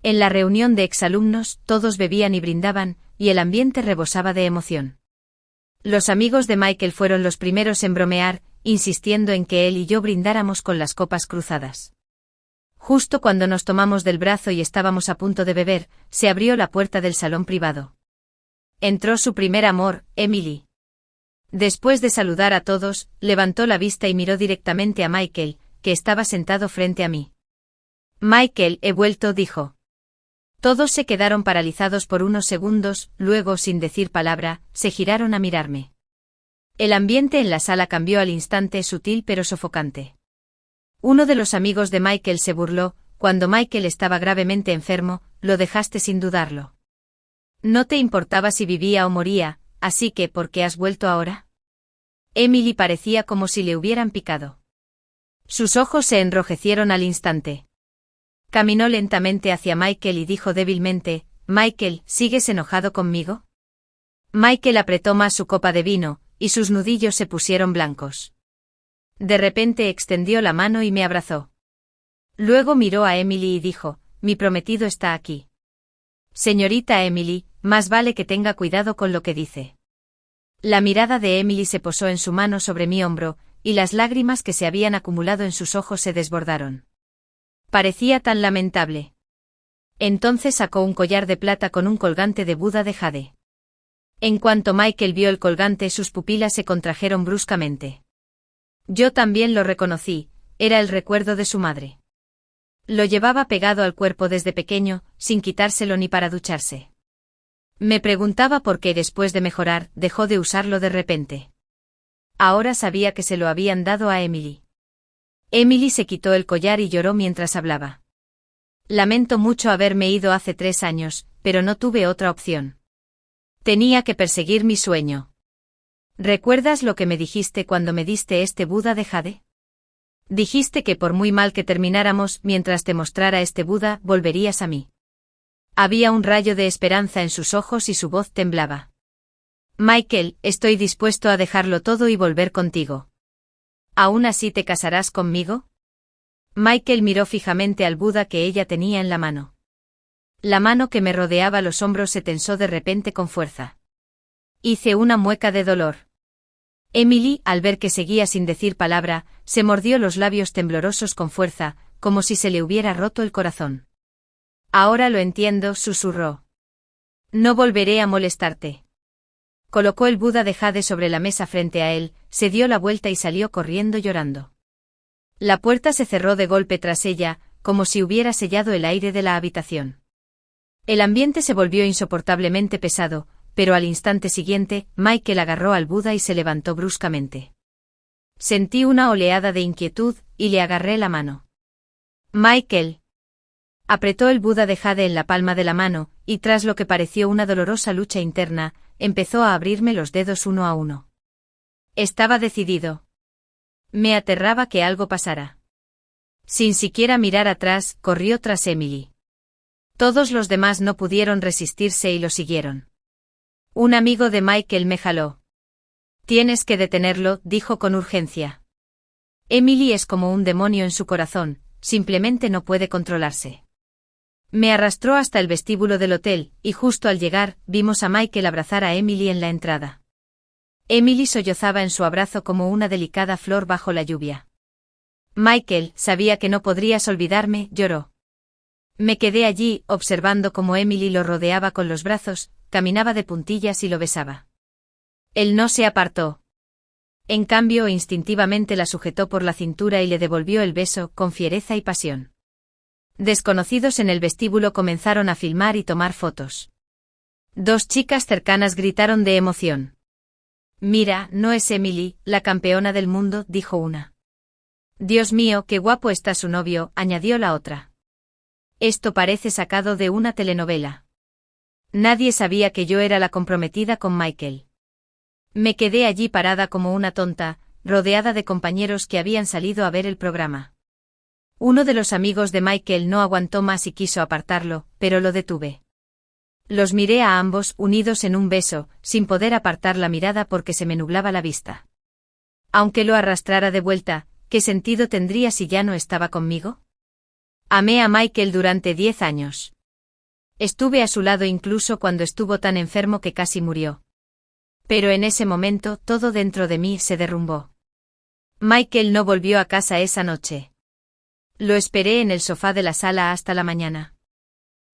En la reunión de exalumnos, todos bebían y brindaban, y el ambiente rebosaba de emoción. Los amigos de Michael fueron los primeros en bromear, insistiendo en que él y yo brindáramos con las copas cruzadas. Justo cuando nos tomamos del brazo y estábamos a punto de beber, se abrió la puerta del salón privado. Entró su primer amor, Emily. Después de saludar a todos, levantó la vista y miró directamente a Michael, que estaba sentado frente a mí. Michael, he vuelto, dijo. Todos se quedaron paralizados por unos segundos, luego, sin decir palabra, se giraron a mirarme. El ambiente en la sala cambió al instante, sutil pero sofocante. Uno de los amigos de Michael se burló: cuando Michael estaba gravemente enfermo, lo dejaste sin dudarlo. No te importaba si vivía o moría, así que, ¿por qué has vuelto ahora? Emily parecía como si le hubieran picado. Sus ojos se enrojecieron al instante. Caminó lentamente hacia Michael y dijo débilmente: Michael, ¿sigues enojado conmigo? Michael apretó más su copa de vino, y sus nudillos se pusieron blancos. De repente extendió la mano y me abrazó. Luego miró a Emily y dijo: mi prometido está aquí. Señorita Emily, más vale que tenga cuidado con lo que dice. La mirada de Emily se posó en su mano sobre mi hombro, y las lágrimas que se habían acumulado en sus ojos se desbordaron. Parecía tan lamentable. Entonces sacó un collar de plata con un colgante de Buda de jade. En cuanto Michael vio el colgante, sus pupilas se contrajeron bruscamente. Yo también lo reconocí, era el recuerdo de su madre. Lo llevaba pegado al cuerpo desde pequeño, sin quitárselo ni para ducharse. Me preguntaba por qué después de mejorar, dejó de usarlo de repente. Ahora sabía que se lo habían dado a Emily. Emily se quitó el collar y lloró mientras hablaba. Lamento mucho haberme ido hace 3 años, pero no tuve otra opción. Tenía que perseguir mi sueño. ¿Recuerdas lo que me dijiste cuando me diste este Buda de jade? Dijiste que por muy mal que termináramos, mientras te mostrara este Buda, volverías a mí. Había un rayo de esperanza en sus ojos y su voz temblaba. Michael, estoy dispuesto a dejarlo todo y volver contigo. ¿Aún así te casarás conmigo? Michael miró fijamente al Buda que ella tenía en la mano. La mano que me rodeaba los hombros se tensó de repente con fuerza. Hice una mueca de dolor. Emily, al ver que seguía sin decir palabra, se mordió los labios temblorosos con fuerza, como si se le hubiera roto el corazón. Ahora lo entiendo, susurró. No volveré a molestarte. Colocó el Buda de jade sobre la mesa frente a él, se dio la vuelta y salió corriendo llorando. La puerta se cerró de golpe tras ella, como si hubiera sellado el aire de la habitación. El ambiente se volvió insoportablemente pesado, pero al instante siguiente, Michael agarró al Buda y se levantó bruscamente. Sentí una oleada de inquietud, y le agarré la mano. Michael. Apretó el Buda de jade en la palma de la mano, y tras lo que pareció una dolorosa lucha interna, empezó a abrirme los dedos uno a uno. Estaba decidido. Me aterraba que algo pasara. Sin siquiera mirar atrás, corrió tras Emily. Todos los demás no pudieron resistirse y lo siguieron. Un amigo de Michael me jaló. Tienes que detenerlo, dijo con urgencia. Emily es como un demonio en su corazón, simplemente no puede controlarse. Me arrastró hasta el vestíbulo del hotel, y justo al llegar, vimos a Michael abrazar a Emily en la entrada. Emily sollozaba en su abrazo como una delicada flor bajo la lluvia. Michael, sabía que no podrías olvidarme, lloró. Me quedé allí, observando cómo Emily lo rodeaba con los brazos, caminaba de puntillas y lo besaba. Él no se apartó. En cambio, instintivamente la sujetó por la cintura y le devolvió el beso, con fiereza y pasión. Desconocidos en el vestíbulo comenzaron a filmar y tomar fotos. 2 chicas cercanas gritaron de emoción. Mira, no es Emily, la campeona del mundo, dijo una. Dios mío, qué guapo está su novio, añadió la otra. Esto parece sacado de una telenovela. Nadie sabía que yo era la comprometida con Michael. Me quedé allí parada como una tonta, rodeada de compañeros que habían salido a ver el programa. Uno de los amigos de Michael no aguantó más y quiso apartarlo, pero lo detuve. Los miré a ambos unidos en un beso, sin poder apartar la mirada porque se me nublaba la vista. Aunque lo arrastrara de vuelta, ¿qué sentido tendría si ya no estaba conmigo? Amé a Michael durante 10 años. Estuve a su lado incluso cuando estuvo tan enfermo que casi murió. Pero en ese momento todo dentro de mí se derrumbó. Michael no volvió a casa esa noche. Lo esperé en el sofá de la sala hasta la mañana.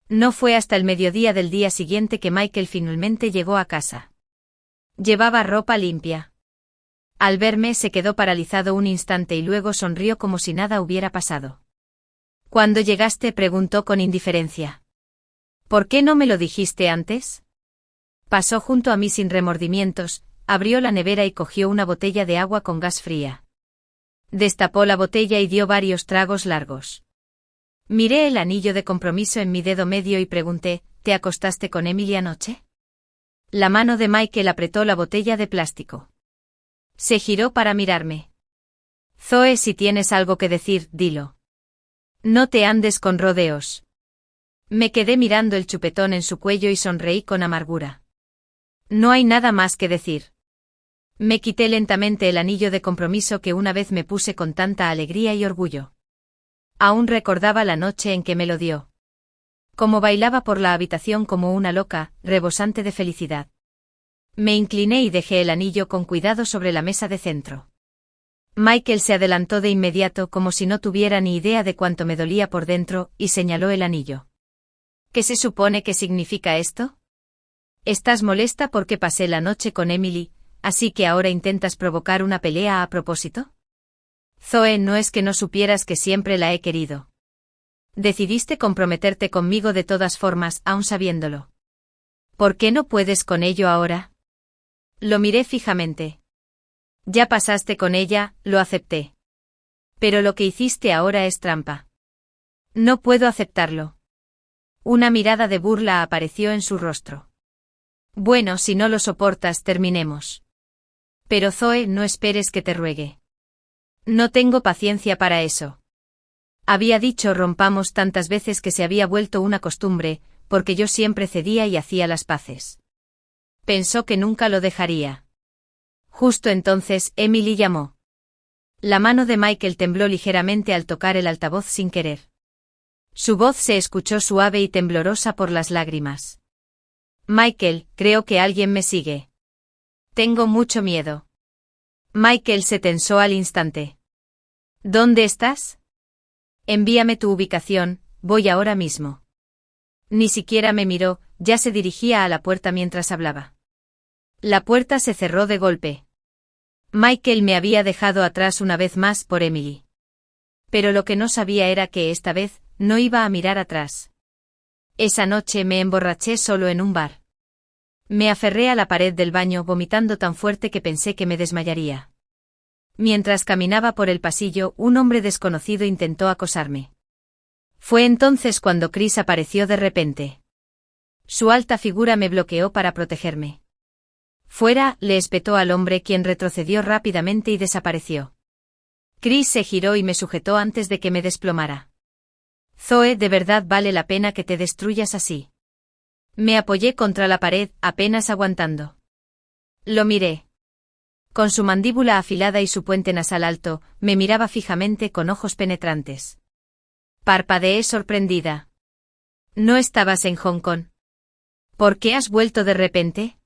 No fue hasta el mediodía del día siguiente que Michael finalmente llegó a casa. Llevaba ropa limpia. Al verme se quedó paralizado un instante y luego sonrió como si nada hubiera pasado. «¿Cuándo llegaste?», preguntó con indiferencia. «¿Por qué no me lo dijiste antes?». Pasó junto a mí sin remordimientos, abrió la nevera y cogió una botella de agua con gas fría. Destapó la botella y dio varios tragos largos. Miré el anillo de compromiso en mi dedo medio y pregunté, «¿Te acostaste con Emily anoche?». La mano de Michael apretó la botella de plástico. Se giró para mirarme. «Zoe, si tienes algo que decir, dilo. No te andes con rodeos». Me quedé mirando el chupetón en su cuello y sonreí con amargura. «No hay nada más que decir». Me quité lentamente el anillo de compromiso que una vez me puse con tanta alegría y orgullo. Aún recordaba la noche en que me lo dio. Como bailaba por la habitación como una loca, rebosante de felicidad. Me incliné y dejé el anillo con cuidado sobre la mesa de centro. Michael se adelantó de inmediato como si no tuviera ni idea de cuánto me dolía por dentro, y señaló el anillo. «¿Qué se supone que significa esto? Estás molesta porque pasé la noche con Emily, así que ahora intentas provocar una pelea a propósito». «Zoe, no es que no supieras que siempre la he querido. Decidiste comprometerte conmigo de todas formas, aun sabiéndolo. ¿Por qué no puedes con ello ahora?». Lo miré fijamente. «Ya pasaste con ella», lo acepté. «Pero lo que hiciste ahora es trampa. No puedo aceptarlo». Una mirada de burla apareció en su rostro. «Bueno, si no lo soportas, terminemos». «Pero Zoe, no esperes que te ruegue. No tengo paciencia para eso». Había dicho rompamos tantas veces que se había vuelto una costumbre, porque yo siempre cedía y hacía las paces. Pensó que nunca lo dejaría. Justo entonces, Emily llamó. La mano de Michael tembló ligeramente al tocar el altavoz sin querer. Su voz se escuchó suave y temblorosa por las lágrimas. «Michael, creo que alguien me sigue. Tengo mucho miedo». Michael se tensó al instante. «¿Dónde estás?». «Envíame tu ubicación, voy ahora mismo». Ni siquiera me miró, ya se dirigía a la puerta mientras hablaba. La puerta se cerró de golpe. Michael me había dejado atrás una vez más por Emily. Pero lo que no sabía era que esta vez no iba a mirar atrás. Esa noche me emborraché solo en un bar. Me aferré a la pared del baño vomitando tan fuerte que pensé que me desmayaría. Mientras caminaba por el pasillo, un hombre desconocido intentó acosarme. Fue entonces cuando Chris apareció de repente. Su alta figura me bloqueó para protegerme. «Fuera», le espetó al hombre, quien retrocedió rápidamente y desapareció. Chris se giró y me sujetó antes de que me desplomara. «Zoe, de verdad vale la pena que te destruyas así». Me apoyé contra la pared, apenas aguantando. Lo miré. Con su mandíbula afilada y su puente nasal alto, me miraba fijamente con ojos penetrantes. Parpadeé sorprendida. «¿No estabas en Hong Kong? ¿Por qué has vuelto de repente?».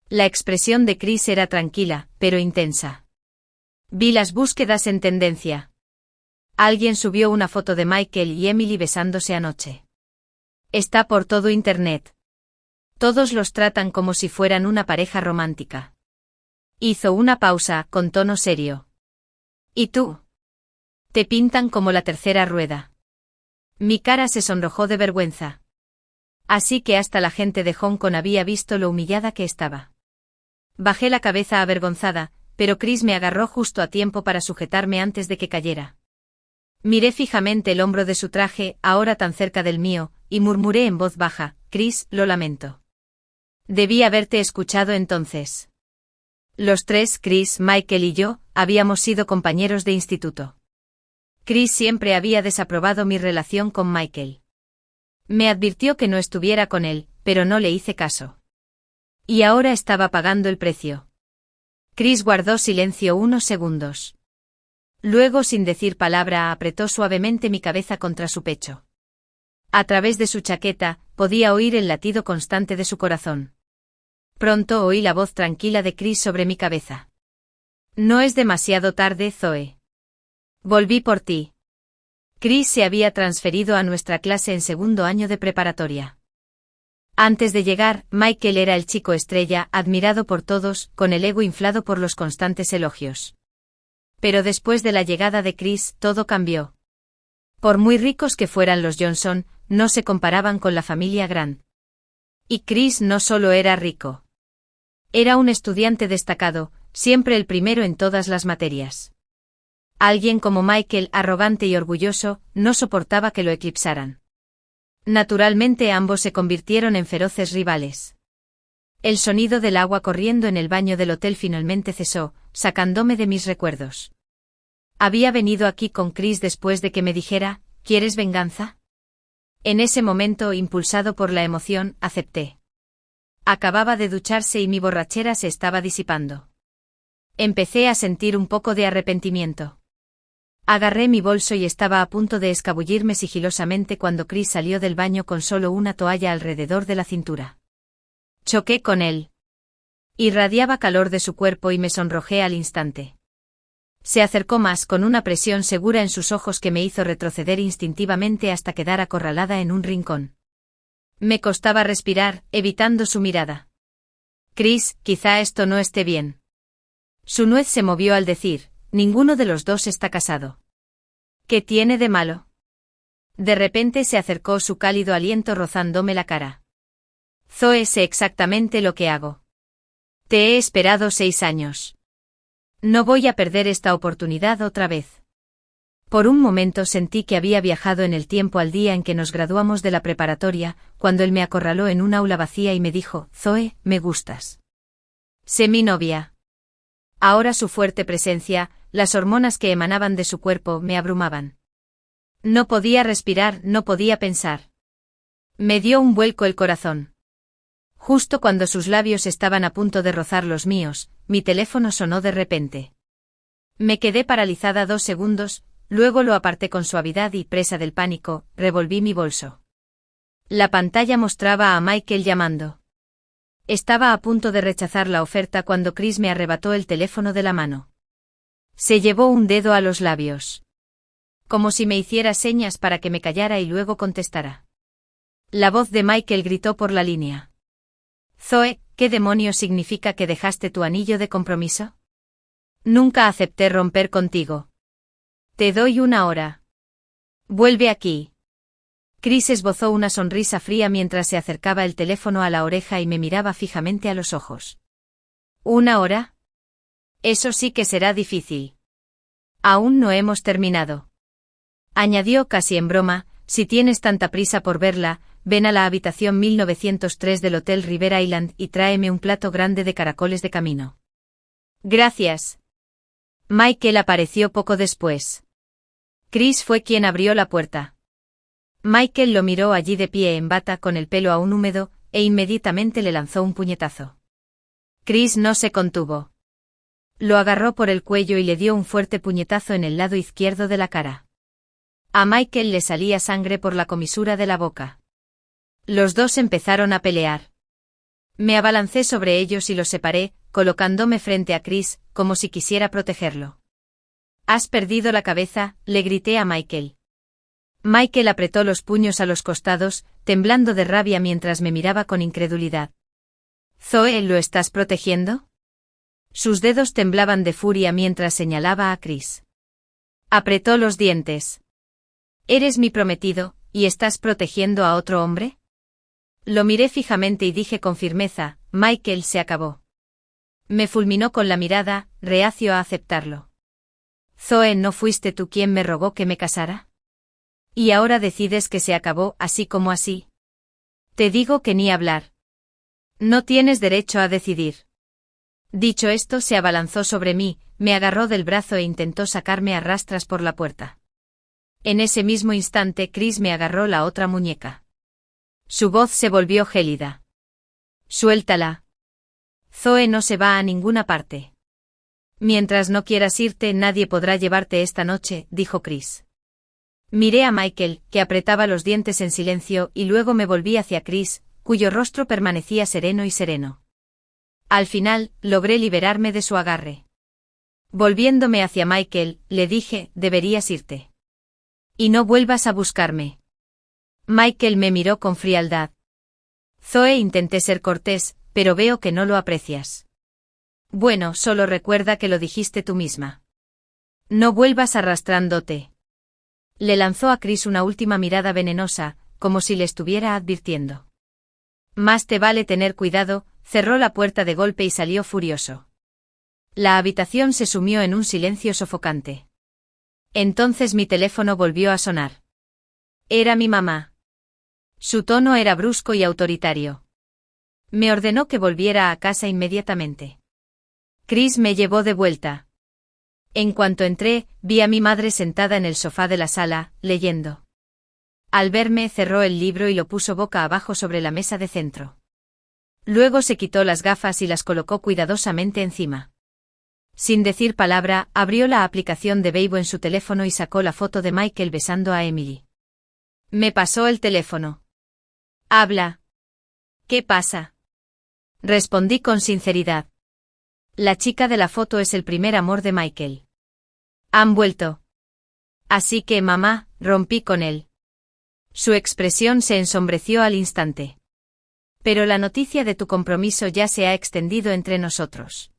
La expresión de Chris era tranquila, pero intensa. Vi las búsquedas en tendencia. Alguien subió una foto de Michael y Emily besándose anoche. Está por todo Internet. Todos los tratan como si fueran una pareja romántica. Hizo una pausa, con tono serio. ¿Y tú? Te pintan como la tercera rueda. Mi cara se sonrojó de vergüenza. Así que hasta la gente de Hong Kong había visto lo humillada que estaba. Bajé la cabeza avergonzada, pero Chris me agarró justo a tiempo para sujetarme antes de que cayera. Miré fijamente el hombro de su traje, ahora tan cerca del mío, y murmuré en voz baja, «Chris, lo lamento. Debí haberte escuchado entonces». Los tres, Chris, Michael y yo, habíamos sido compañeros de instituto. Chris siempre había desaprobado mi relación con Michael. Me advirtió que no estuviera con él, pero no le hice caso. Y ahora estaba pagando el precio. Chris guardó silencio unos segundos. Luego, sin decir palabra, apretó suavemente mi cabeza contra su pecho. A través de su chaqueta, podía oír el latido constante de su corazón. Pronto oí la voz tranquila de Chris sobre mi cabeza. No es demasiado tarde, Zoe. Volví por ti. Chris se había transferido a nuestra clase en segundo año de preparatoria. Antes de llegar, Michael era el chico estrella, admirado por todos, con el ego inflado por los constantes elogios. Pero después de la llegada de Chris, todo cambió. Por muy ricos que fueran los Johnson, no se comparaban con la familia Grant. Y Chris no solo era rico. Era un estudiante destacado, siempre el primero en todas las materias. Alguien como Michael, arrogante y orgulloso, no soportaba que lo eclipsaran. Naturalmente ambos se convirtieron en feroces rivales. El sonido del agua corriendo en el baño del hotel finalmente cesó, sacándome de mis recuerdos. Había venido aquí con Chris después de que me dijera, ¿quieres venganza? En ese momento, impulsado por la emoción, acepté. Acababa de ducharse y mi borrachera se estaba disipando. Empecé a sentir un poco de arrepentimiento. Agarré mi bolso y estaba a punto de escabullirme sigilosamente cuando Chris salió del baño con solo una toalla alrededor de la cintura. Choqué con él. Irradiaba calor de su cuerpo y me sonrojé al instante. Se acercó más con una presión segura en sus ojos que me hizo retroceder instintivamente hasta quedar acorralada en un rincón. Me costaba respirar, evitando su mirada. Chris, quizá esto no esté bien. Su nuez se movió al decir, ninguno de los dos está casado. ¿Qué tiene de malo? De repente se acercó su cálido aliento rozándome la cara. Zoe, sé exactamente lo que hago. Te he esperado 6 años. No voy a perder esta oportunidad otra vez. Por un momento sentí que había viajado en el tiempo al día en que nos graduamos de la preparatoria, cuando él me acorraló en un aula vacía y me dijo, Zoe, me gustas. Sé mi novia. Ahora su fuerte presencia, las hormonas que emanaban de su cuerpo me abrumaban. No podía respirar, no podía pensar. Me dio un vuelco el corazón. Justo cuando sus labios estaban a punto de rozar los míos, mi teléfono sonó de repente. Me quedé paralizada 2 segundos, luego lo aparté con suavidad y, presa del pánico, revolví mi bolso. La pantalla mostraba a Michael llamando. Estaba a punto de rechazar la oferta cuando Chris me arrebató el teléfono de la mano. Se llevó un dedo a los labios. Como si me hiciera señas para que me callara y luego contestara. La voz de Michael gritó por la línea. Zoe, ¿qué demonios significa que dejaste tu anillo de compromiso? Nunca acepté romper contigo. Te doy 1 hora. Vuelve aquí. Chris esbozó una sonrisa fría mientras se acercaba el teléfono a la oreja y me miraba fijamente a los ojos. ¿1 hora? Eso sí que será difícil. Aún no hemos terminado. Añadió casi en broma, si tienes tanta prisa por verla, ven a la habitación 1903 del Hotel River Island y tráeme un plato grande de caracoles de camino. Gracias. Michael apareció poco después. Chris fue quien abrió la puerta. Michael lo miró allí de pie en bata con el pelo aún húmedo, e inmediatamente le lanzó un puñetazo. Chris no se contuvo. Lo agarró por el cuello y le dio un fuerte puñetazo en el lado izquierdo de la cara. A Michael le salía sangre por la comisura de la boca. Los dos empezaron a pelear. Me abalancé sobre ellos y los separé, colocándome frente a Chris, como si quisiera protegerlo. ¿Has perdido la cabeza?, le grité a Michael. Michael apretó los puños a los costados, temblando de rabia mientras me miraba con incredulidad. Zoe, ¿lo estás protegiendo? Sus dedos temblaban de furia mientras señalaba a Chris. Apretó los dientes. ¿Eres mi prometido, y estás protegiendo a otro hombre? Lo miré fijamente y dije con firmeza, Michael, se acabó. Me fulminó con la mirada, reacio a aceptarlo. Zoe, ¿no fuiste tú quien me rogó que me casara? ¿Y ahora decides que se acabó así como así? Te digo que ni hablar. No tienes derecho a decidir. Dicho esto, se abalanzó sobre mí, me agarró del brazo e intentó sacarme a rastras por la puerta. En ese mismo instante, Chris me agarró la otra muñeca. Su voz se volvió gélida. Suéltala. Zoe no se va a ninguna parte. Mientras no quieras irte, nadie podrá llevarte esta noche, dijo Chris. Miré a Michael, que apretaba los dientes en silencio, y luego me volví hacia Chris, cuyo rostro permanecía sereno y sereno. Al final, logré liberarme de su agarre. Volviéndome hacia Michael, le dije, deberías irte. Y no vuelvas a buscarme. Michael me miró con frialdad. Zoe, intenté ser cortés, pero veo que no lo aprecias. Bueno, solo recuerda que lo dijiste tú misma. No vuelvas arrastrándote. Le lanzó a Chris una última mirada venenosa, como si le estuviera advirtiendo. Más te vale tener cuidado, cerró la puerta de golpe y salió furioso. La habitación se sumió en un silencio sofocante. Entonces mi teléfono volvió a sonar. Era mi mamá. Su tono era brusco y autoritario. Me ordenó que volviera a casa inmediatamente. Chris me llevó de vuelta. En cuanto entré, vi a mi madre sentada en el sofá de la sala, leyendo. Al verme, cerró el libro y lo puso boca abajo sobre la mesa de centro. Luego se quitó las gafas y las colocó cuidadosamente encima. Sin decir palabra, abrió la aplicación de Weibo en su teléfono y sacó la foto de Michael besando a Emily. Me pasó el teléfono. Habla. ¿Qué pasa? Respondí con sinceridad. La chica de la foto es el primer amor de Michael. Han vuelto. Así que, mamá, rompí con él. Su expresión se ensombreció al instante. Pero la noticia de tu compromiso ya se ha extendido entre nosotros.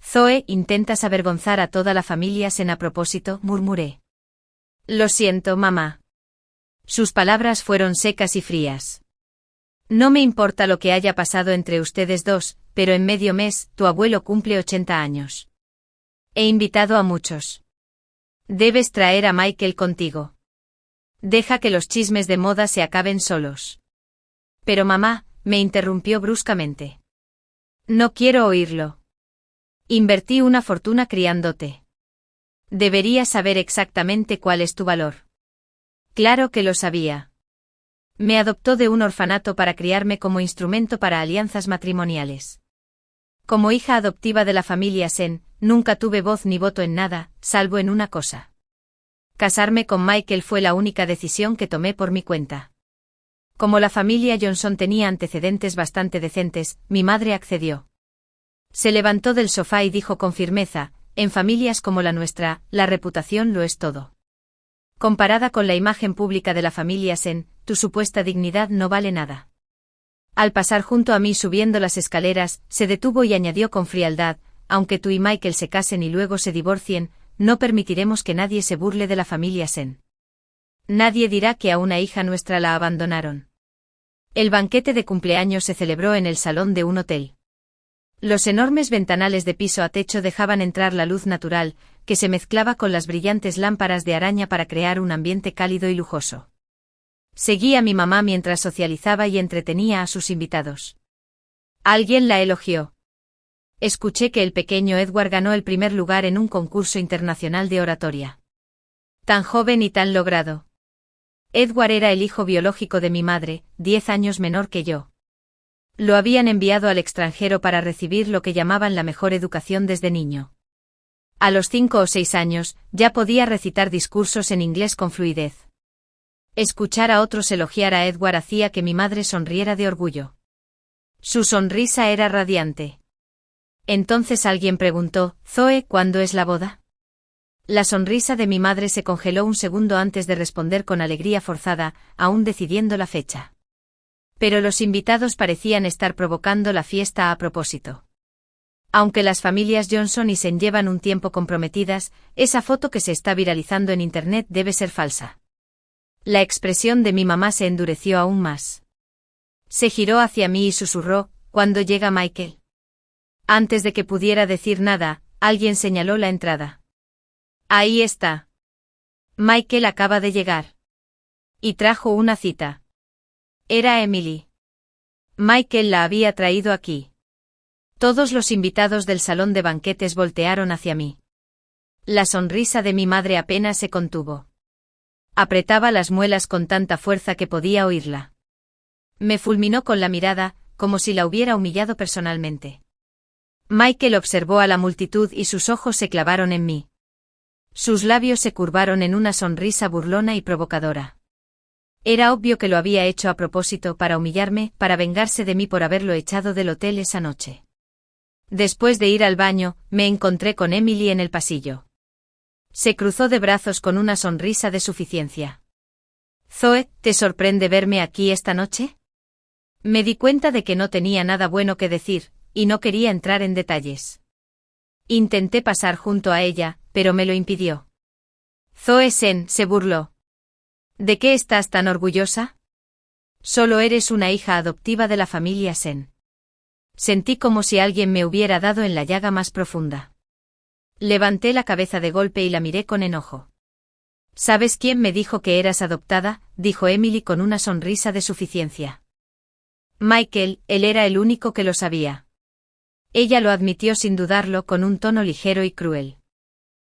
Zoe, intentas avergonzar a toda la familia sin a propósito, murmuré. Lo siento, mamá. Sus palabras fueron secas y frías. No me importa lo que haya pasado entre ustedes dos, pero en medio mes, tu abuelo cumple 80 años. He invitado a muchos. Debes traer a Michael contigo. Deja que los chismes de moda se acaben solos. Pero mamá, me interrumpió bruscamente. No quiero oírlo. Invertí una fortuna criándote. Deberías saber exactamente cuál es tu valor. Claro que lo sabía. Me adoptó de un orfanato para criarme como instrumento para alianzas matrimoniales. Como hija adoptiva de la familia Sen, nunca tuve voz ni voto en nada, salvo en una cosa. Casarme con Michael fue la única decisión que tomé por mi cuenta. Como la familia Johnson tenía antecedentes bastante decentes, mi madre accedió. Se levantó del sofá y dijo con firmeza, en familias como la nuestra, la reputación lo es todo. Comparada con la imagen pública de la familia Sen, tu supuesta dignidad no vale nada. Al pasar junto a mí subiendo las escaleras, se detuvo y añadió con frialdad, aunque tú y Michael se casen y luego se divorcien, no permitiremos que nadie se burle de la familia Sen. Nadie dirá que a una hija nuestra la abandonaron. El banquete de cumpleaños se celebró en el salón de un hotel. Los enormes ventanales de piso a techo dejaban entrar la luz natural, que se mezclaba con las brillantes lámparas de araña para crear un ambiente cálido y lujoso. Seguí a mi mamá mientras socializaba y entretenía a sus invitados. Alguien la elogió. Escuché que el pequeño Edward ganó el primer lugar en un concurso internacional de oratoria. Tan joven y tan logrado. Edward era el hijo biológico de mi madre, 10 años menor que yo. Lo habían enviado al extranjero para recibir lo que llamaban la mejor educación desde niño. A los 5 o 6 años, ya podía recitar discursos en inglés con fluidez. Escuchar a otros elogiar a Edward hacía que mi madre sonriera de orgullo. Su sonrisa era radiante. Entonces alguien preguntó, Zoe, ¿cuándo es la boda? La sonrisa de mi madre se congeló un segundo antes de responder con alegría forzada, aún decidiendo la fecha. Pero los invitados parecían estar provocando la fiesta a propósito. Aunque las familias Johnson y Sen llevan un tiempo comprometidas, esa foto que se está viralizando en internet debe ser falsa. La expresión de mi mamá se endureció aún más. Se giró hacia mí y susurró, ¿cuándo llega Michael? Antes de que pudiera decir nada, alguien señaló la entrada. Ahí está. Michael acaba de llegar. Y trajo una cita. Era Emily. Michael la había traído aquí. Todos los invitados del salón de banquetes voltearon hacia mí. La sonrisa de mi madre apenas se contuvo. Apretaba las muelas con tanta fuerza que podía oírla. Me fulminó con la mirada, como si la hubiera humillado personalmente. Michael observó a la multitud y sus ojos se clavaron en mí. Sus labios se curvaron en una sonrisa burlona y provocadora. Era obvio que lo había hecho a propósito para humillarme, para vengarse de mí por haberlo echado del hotel esa noche. Después de ir al baño, me encontré con Emily en el pasillo. Se cruzó de brazos con una sonrisa de suficiencia. «Zoe, ¿te sorprende verme aquí esta noche?» Me di cuenta de que no tenía nada bueno que decir, y no quería entrar en detalles. Intenté pasar junto a ella, pero me lo impidió. Zoe Sen se burló. ¿De qué estás tan orgullosa? Solo eres una hija adoptiva de la familia Sen. Sentí como si alguien me hubiera dado en la llaga más profunda. Levanté la cabeza de golpe y la miré con enojo. ¿Sabes quién me dijo que eras adoptada?, dijo Emily con una sonrisa de suficiencia. Michael, él era el único que lo sabía. Ella lo admitió sin dudarlo con un tono ligero y cruel.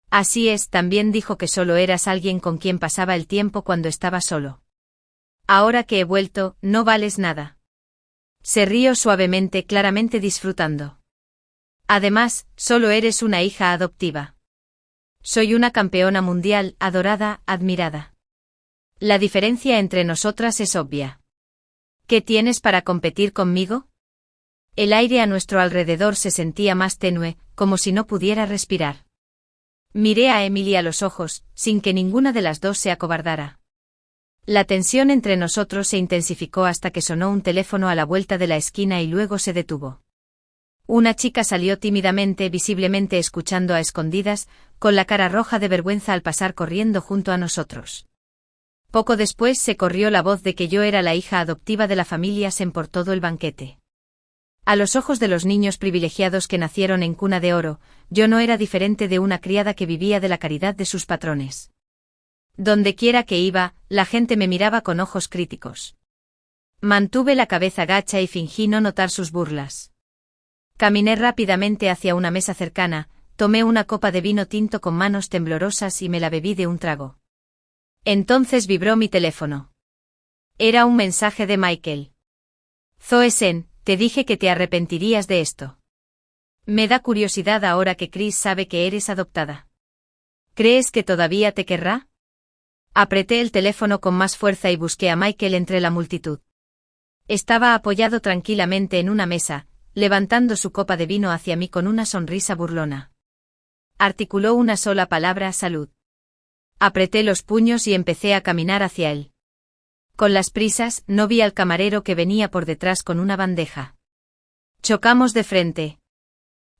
Así es, también dijo que solo eras alguien con quien pasaba el tiempo cuando estaba solo. Ahora que he vuelto, no vales nada. Se rió suavemente, claramente disfrutando. Además, solo eres una hija adoptiva. Soy una campeona mundial, adorada, admirada. La diferencia entre nosotras es obvia. ¿Qué tienes para competir conmigo? El aire a nuestro alrededor se sentía más tenue, como si no pudiera respirar. Miré a Emily a los ojos, sin que ninguna de las dos se acobardara. La tensión entre nosotros se intensificó hasta que sonó un teléfono a la vuelta de la esquina y luego se detuvo. Una chica salió tímidamente, visiblemente escuchando a escondidas, con la cara roja de vergüenza al pasar corriendo junto a nosotros. Poco después se corrió la voz de que yo era la hija adoptiva de la familia Sen por todo el banquete. A los ojos de los niños privilegiados que nacieron en cuna de oro, yo no era diferente de una criada que vivía de la caridad de sus patrones. Dondequiera que iba, la gente me miraba con ojos críticos. Mantuve la cabeza gacha y fingí no notar sus burlas. Caminé rápidamente hacia una mesa cercana, tomé una copa de vino tinto con manos temblorosas y me la bebí de un trago. Entonces vibró mi teléfono. Era un mensaje de Michael. Zoe Sen, te dije que te arrepentirías de esto. Me da curiosidad ahora que Chris sabe que eres adoptada. ¿Crees que todavía te querrá? Apreté el teléfono con más fuerza y busqué a Michael entre la multitud. Estaba apoyado tranquilamente en una mesa, levantando su copa de vino hacia mí con una sonrisa burlona. Articuló una sola palabra: salud. Apreté los puños y empecé a caminar hacia él. Con las prisas, no vi al camarero que venía por detrás con una bandeja. Chocamos de frente.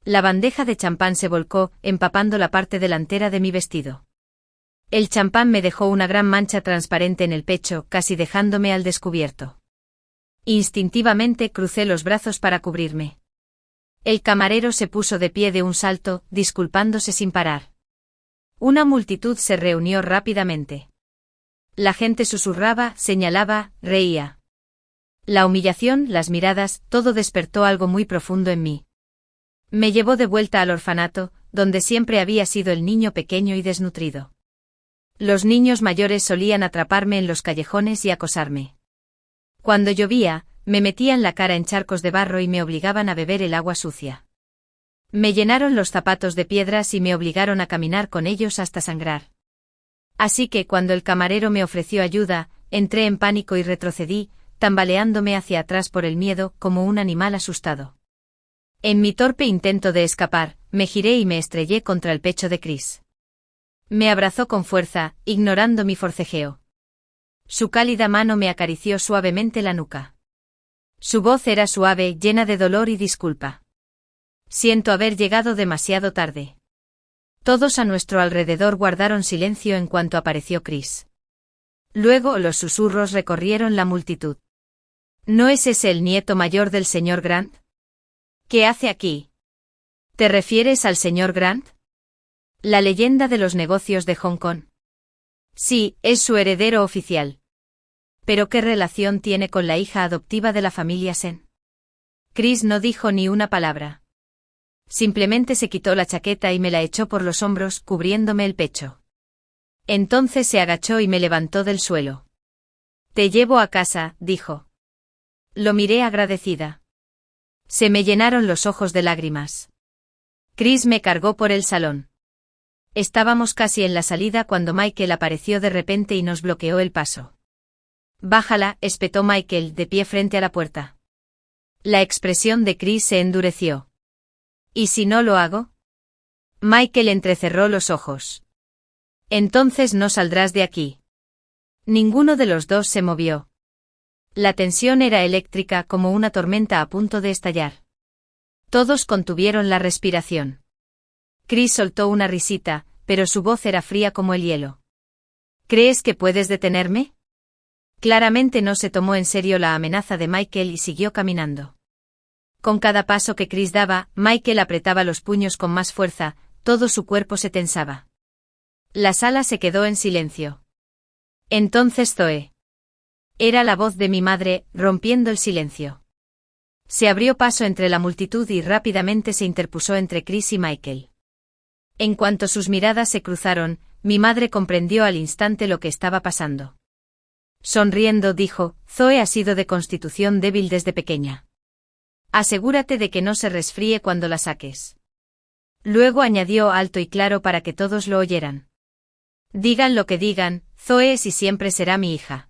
La bandeja de champán se volcó, empapando la parte delantera de mi vestido. El champán me dejó una gran mancha transparente en el pecho, casi dejándome al descubierto. Instintivamente crucé los brazos para cubrirme. El camarero se puso de pie de un salto, disculpándose sin parar. Una multitud se reunió rápidamente. La gente susurraba, señalaba, reía. La humillación, las miradas, todo despertó algo muy profundo en mí. Me llevó de vuelta al orfanato, donde siempre había sido el niño pequeño y desnutrido. Los niños mayores solían atraparme en los callejones y acosarme. Cuando llovía, me metían la cara en charcos de barro y me obligaban a beber el agua sucia. Me llenaron los zapatos de piedras y me obligaron a caminar con ellos hasta sangrar. Así que cuando el camarero me ofreció ayuda, entré en pánico y retrocedí, tambaleándome hacia atrás por el miedo, como un animal asustado. En mi torpe intento de escapar, me giré y me estrellé contra el pecho de Chris. Me abrazó con fuerza, ignorando mi forcejeo. Su cálida mano me acarició suavemente la nuca. Su voz era suave, llena de dolor y disculpa. Siento haber llegado demasiado tarde. Todos a nuestro alrededor guardaron silencio en cuanto apareció Chris. Luego los susurros recorrieron la multitud. ¿No es ese el nieto mayor del señor Grant? ¿Qué hace aquí? ¿Te refieres al señor Grant? La leyenda de los negocios de Hong Kong. Sí, es su heredero oficial. ¿Pero qué relación tiene con la hija adoptiva de la familia Sen? Chris no dijo ni una palabra. Simplemente se quitó la chaqueta y me la echó por los hombros, cubriéndome el pecho. Entonces se agachó y me levantó del suelo. Te llevo a casa, dijo. Lo miré agradecida. Se me llenaron los ojos de lágrimas. Chris me cargó por el salón. Estábamos casi en la salida cuando Michael apareció de repente y nos bloqueó el paso. «Bájala», espetó Michael, de pie frente a la puerta. La expresión de Chris se endureció. «¿Y si no lo hago?» Michael entrecerró los ojos. «Entonces no saldrás de aquí». Ninguno de los dos se movió. La tensión era eléctrica como una tormenta a punto de estallar. Todos contuvieron la respiración. Chris soltó una risita, pero su voz era fría como el hielo. «¿Crees que puedes detenerme?» Claramente no se tomó en serio la amenaza de Michael y siguió caminando. Con cada paso que Chris daba, Michael apretaba los puños con más fuerza, todo su cuerpo se tensaba. La sala se quedó en silencio. Entonces Zoe. Era la voz de mi madre, rompiendo el silencio. Se abrió paso entre la multitud y rápidamente se interpuso entre Chris y Michael. En cuanto sus miradas se cruzaron, mi madre comprendió al instante lo que estaba pasando. Sonriendo dijo, «Zoe ha sido de constitución débil desde pequeña. Asegúrate de que no se resfríe cuando la saques». Luego añadió alto y claro para que todos lo oyeran. «Digan lo que digan, Zoe es y siempre será mi hija.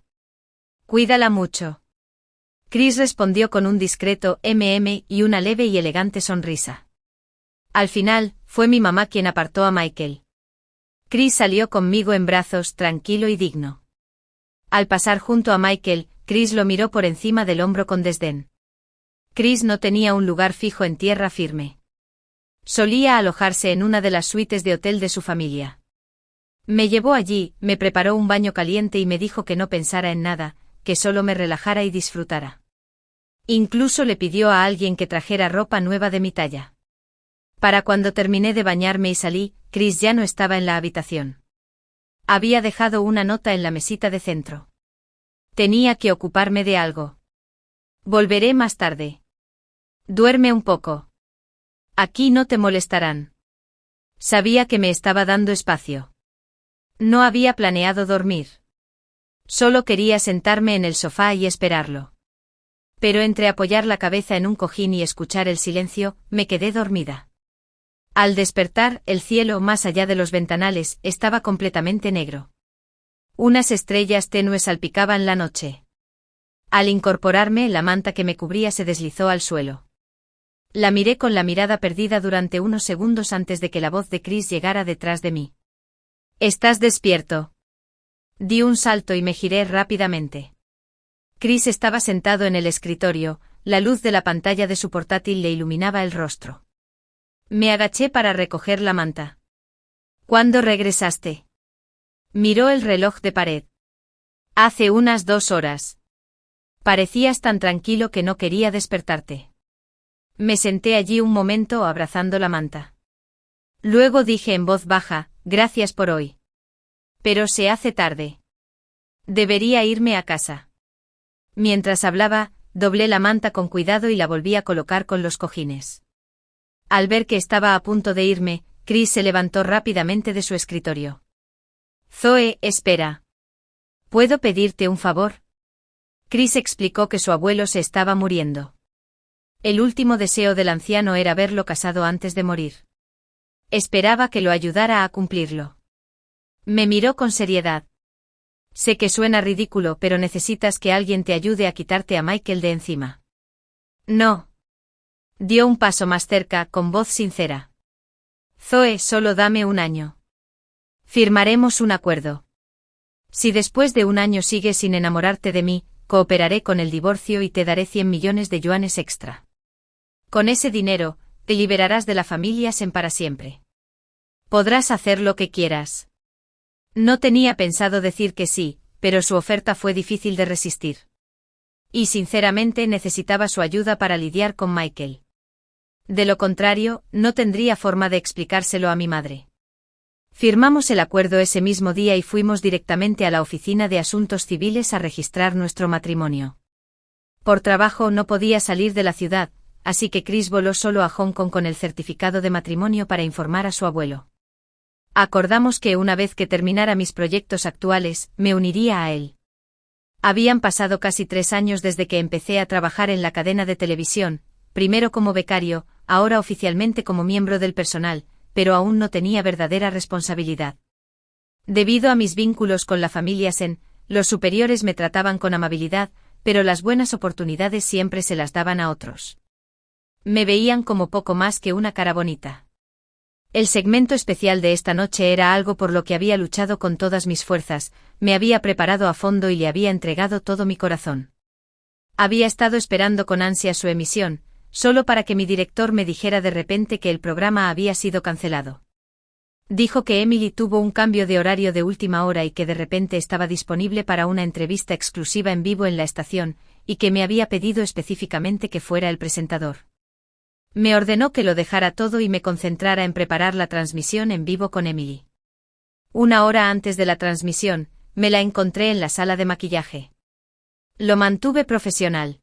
Cuídala mucho». Chris respondió con un discreto y una leve y elegante sonrisa. Al final, fue mi mamá quien apartó a Michael. Chris salió conmigo en brazos, tranquilo y digno. Al pasar junto a Michael, Chris lo miró por encima del hombro con desdén. Chris no tenía un lugar fijo en tierra firme. Solía alojarse en una de las suites de hotel de su familia. Me llevó allí, me preparó un baño caliente y me dijo que no pensara en nada, que solo me relajara y disfrutara. Incluso le pidió a alguien que trajera ropa nueva de mi talla. Para cuando terminé de bañarme y salí, Chris ya no estaba en la habitación. Había dejado una nota en la mesita de centro. Tenía que ocuparme de algo. Volveré más tarde. Duerme un poco. Aquí no te molestarán. Sabía que me estaba dando espacio. No había planeado dormir. Solo quería sentarme en el sofá y esperarlo. Pero entre apoyar la cabeza en un cojín y escuchar el silencio, me quedé dormida. Al despertar, el cielo más allá de los ventanales estaba completamente negro. Unas estrellas tenues salpicaban la noche. Al incorporarme, la manta que me cubría se deslizó al suelo. La miré con la mirada perdida durante unos segundos antes de que la voz de Chris llegara detrás de mí. «¿Estás despierto?» Di un salto y me giré rápidamente. Chris estaba sentado en el escritorio, la luz de la pantalla de su portátil le iluminaba el rostro. Me agaché para recoger la manta. «¿Cuándo regresaste?» Miró el reloj de pared. «Hace unas 2 horas. Parecías tan tranquilo que no quería despertarte». Me senté allí un momento abrazando la manta. Luego dije en voz baja, «Gracias por hoy. Pero se hace tarde. Debería irme a casa». Mientras hablaba, doblé la manta con cuidado y la volví a colocar con los cojines. Al ver que estaba a punto de irme, Chris se levantó rápidamente de su escritorio. «Zoe, espera. ¿Puedo pedirte un favor?» Chris explicó que su abuelo se estaba muriendo. El último deseo del anciano era verlo casado antes de morir. Esperaba que lo ayudara a cumplirlo. Me miró con seriedad. «Sé que suena ridículo, pero necesitas que alguien te ayude a quitarte a Michael de encima». «No». Dio un paso más cerca, con voz sincera. «Zoe, solo dame 1 año. Firmaremos un acuerdo. Si después de 1 año sigues sin enamorarte de mí, cooperaré con el divorcio y te daré 100 millones de yuanes extra. Con ese dinero, te liberarás de la familia Sen para siempre. Podrás hacer lo que quieras». No tenía pensado decir que sí, pero su oferta fue difícil de resistir. Y sinceramente necesitaba su ayuda para lidiar con Michael. De lo contrario, no tendría forma de explicárselo a mi madre. Firmamos el acuerdo ese mismo día y fuimos directamente a la oficina de asuntos civiles a registrar nuestro matrimonio. Por trabajo no podía salir de la ciudad, así que Chris voló solo a Hong Kong con el certificado de matrimonio para informar a su abuelo. Acordamos que una vez que terminara mis proyectos actuales, me uniría a él. Habían pasado casi 3 años desde que empecé a trabajar en la cadena de televisión, primero como becario, ahora oficialmente como miembro del personal, pero aún no tenía verdadera responsabilidad. Debido a mis vínculos con la familia Sen, los superiores me trataban con amabilidad, pero las buenas oportunidades siempre se las daban a otros. Me veían como poco más que una cara bonita. El segmento especial de esta noche era algo por lo que había luchado con todas mis fuerzas, me había preparado a fondo y le había entregado todo mi corazón. Había estado esperando con ansia su emisión, solo para que mi director me dijera de repente que el programa había sido cancelado. Dijo que Emily tuvo un cambio de horario de última hora y que de repente estaba disponible para una entrevista exclusiva en vivo en la estación, y que me había pedido específicamente que fuera el presentador. Me ordenó que lo dejara todo y me concentrara en preparar la transmisión en vivo con Emily. Una hora antes de la transmisión, me la encontré en la sala de maquillaje. Lo mantuve profesional.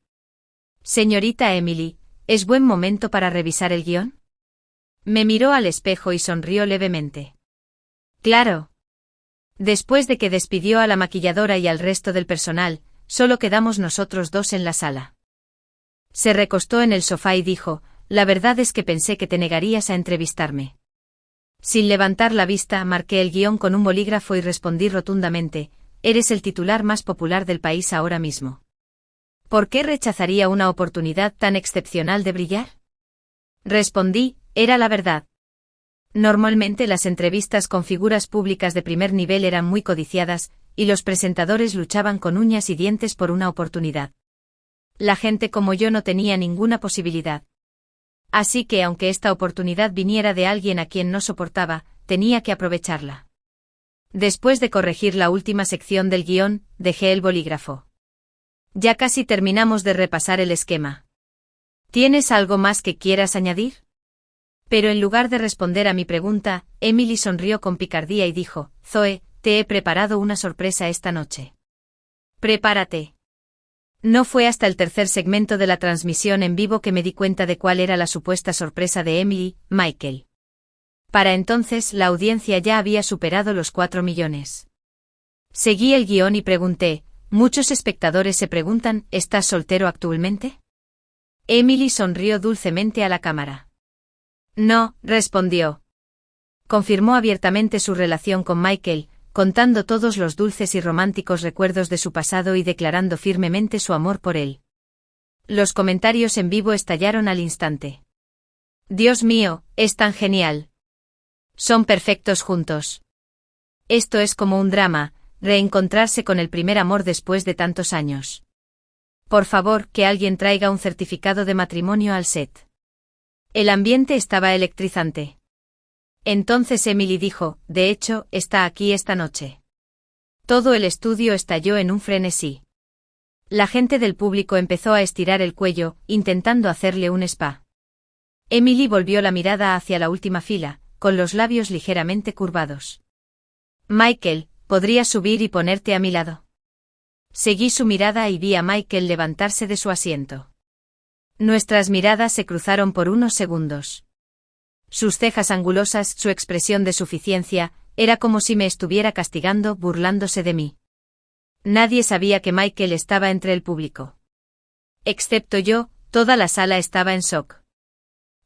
Señorita Emily, ¿es buen momento para revisar el guión? Me miró al espejo y sonrió levemente. Claro. Después de que despidió a la maquilladora y al resto del personal, solo quedamos nosotros dos en la sala. Se recostó en el sofá y dijo, la verdad es que pensé que te negarías a entrevistarme. Sin levantar la vista, marqué el guión con un bolígrafo y respondí rotundamente, eres el titular más popular del país ahora mismo. ¿Por qué rechazaría una oportunidad tan excepcional de brillar? Respondí, era la verdad. Normalmente las entrevistas con figuras públicas de primer nivel eran muy codiciadas, y los presentadores luchaban con uñas y dientes por una oportunidad. La gente como yo no tenía ninguna posibilidad. Así que aunque esta oportunidad viniera de alguien a quien no soportaba, tenía que aprovecharla. Después de corregir la última sección del guión, dejé el bolígrafo. Ya casi terminamos de repasar el esquema. ¿Tienes algo más que quieras añadir? Pero en lugar de responder a mi pregunta, Emily sonrió con picardía y dijo, Zoe, te he preparado una sorpresa esta noche. Prepárate. No fue hasta el tercer segmento de la transmisión en vivo que me di cuenta de cuál era la supuesta sorpresa de Emily, Michael. Para entonces la audiencia ya había superado los 4 millones. Seguí el guión y pregunté, muchos espectadores se preguntan, ¿estás soltero actualmente? Emily sonrió dulcemente a la cámara. No, respondió. Confirmó abiertamente su relación con Michael, contando todos los dulces y románticos recuerdos de su pasado y declarando firmemente su amor por él. Los comentarios en vivo estallaron al instante. Dios mío, es tan genial. Son perfectos juntos. Esto es como un drama, reencontrarse con el primer amor después de tantos años. Por favor, que alguien traiga un certificado de matrimonio al set. El ambiente estaba electrizante. Entonces Emily dijo, de hecho, está aquí esta noche. Todo el estudio estalló en un frenesí. La gente del público empezó a estirar el cuello, intentando hacerle un spa. Emily volvió la mirada hacia la última fila, con los labios ligeramente curvados. Michael, ¿podrías subir y ponerte a mi lado? Seguí su mirada y vi a Michael levantarse de su asiento. Nuestras miradas se cruzaron por unos segundos. Sus cejas angulosas, su expresión de suficiencia, era como si me estuviera castigando, burlándose de mí. Nadie sabía que Michael estaba entre el público. Excepto yo, toda la sala estaba en shock.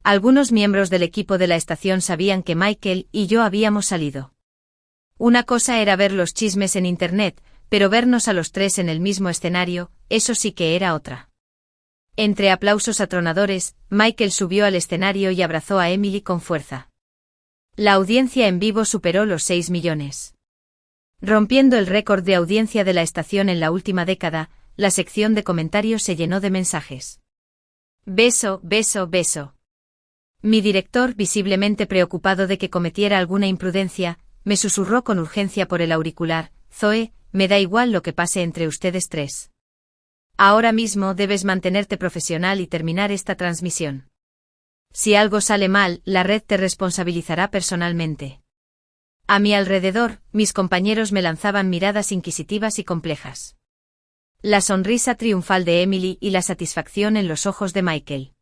Algunos miembros del equipo de la estación sabían que Michael y yo habíamos salido. Una cosa era ver los chismes en internet, pero vernos a los tres en el mismo escenario, eso sí que era otra. Entre aplausos atronadores, Michael subió al escenario y abrazó a Emily con fuerza. La audiencia en vivo superó los 6 millones. Rompiendo el récord de audiencia de la estación en la última década, la sección de comentarios se llenó de mensajes. Beso, beso, beso. Mi director, visiblemente preocupado de que cometiera alguna imprudencia, me susurró con urgencia por el auricular, Zoe, me da igual lo que pase entre ustedes tres. Ahora mismo debes mantenerte profesional y terminar esta transmisión. Si algo sale mal, la red te responsabilizará personalmente. A mi alrededor, mis compañeros me lanzaban miradas inquisitivas y complejas. La sonrisa triunfal de Emily y la satisfacción en los ojos de Michael.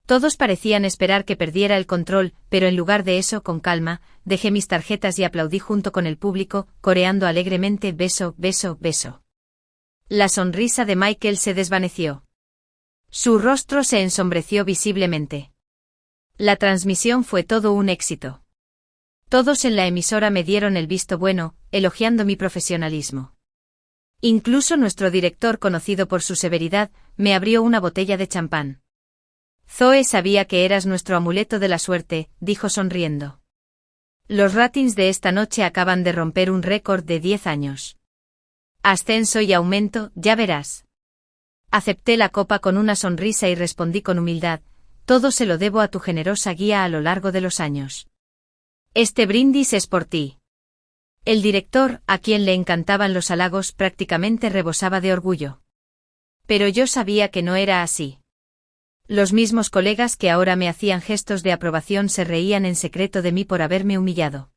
Todos parecían esperar que perdiera el control, pero en lugar de eso, con calma, dejé mis tarjetas y aplaudí junto con el público, coreando alegremente beso, beso, beso. La sonrisa de Michael se desvaneció. Su rostro se ensombreció visiblemente. La transmisión fue todo un éxito. Todos en la emisora me dieron el visto bueno, elogiando mi profesionalismo. Incluso nuestro director, conocido por su severidad, me abrió una botella de champán. Zoe sabía que eras nuestro amuleto de la suerte, dijo sonriendo. Los ratings de esta noche acaban de romper un récord de 10 años. Ascenso y aumento, ya verás. Acepté la copa con una sonrisa y respondí con humildad, todo se lo debo a tu generosa guía a lo largo de los años. Este brindis es por ti. El director, a quien le encantaban los halagos, prácticamente rebosaba de orgullo. Pero yo sabía que no era así. Los mismos colegas que ahora me hacían gestos de aprobación se reían en secreto de mí por haberme humillado.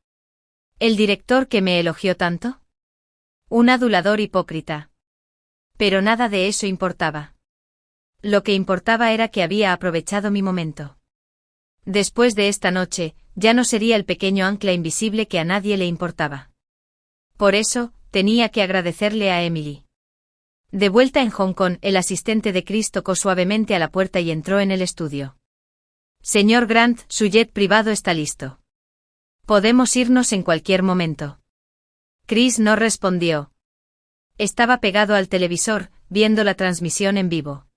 ¿El director que me elogió tanto? Un adulador hipócrita. Pero nada de eso importaba. Lo que importaba era que había aprovechado mi momento. Después de esta noche, ya no sería el pequeño ancla invisible que a nadie le importaba. Por eso, tenía que agradecerle a Emily. De vuelta en Hong Kong, el asistente de Chris tocó suavemente a la puerta y entró en el estudio. Señor Grant, su jet privado está listo. Podemos irnos en cualquier momento. Chris no respondió. Estaba pegado al televisor, viendo la transmisión en vivo.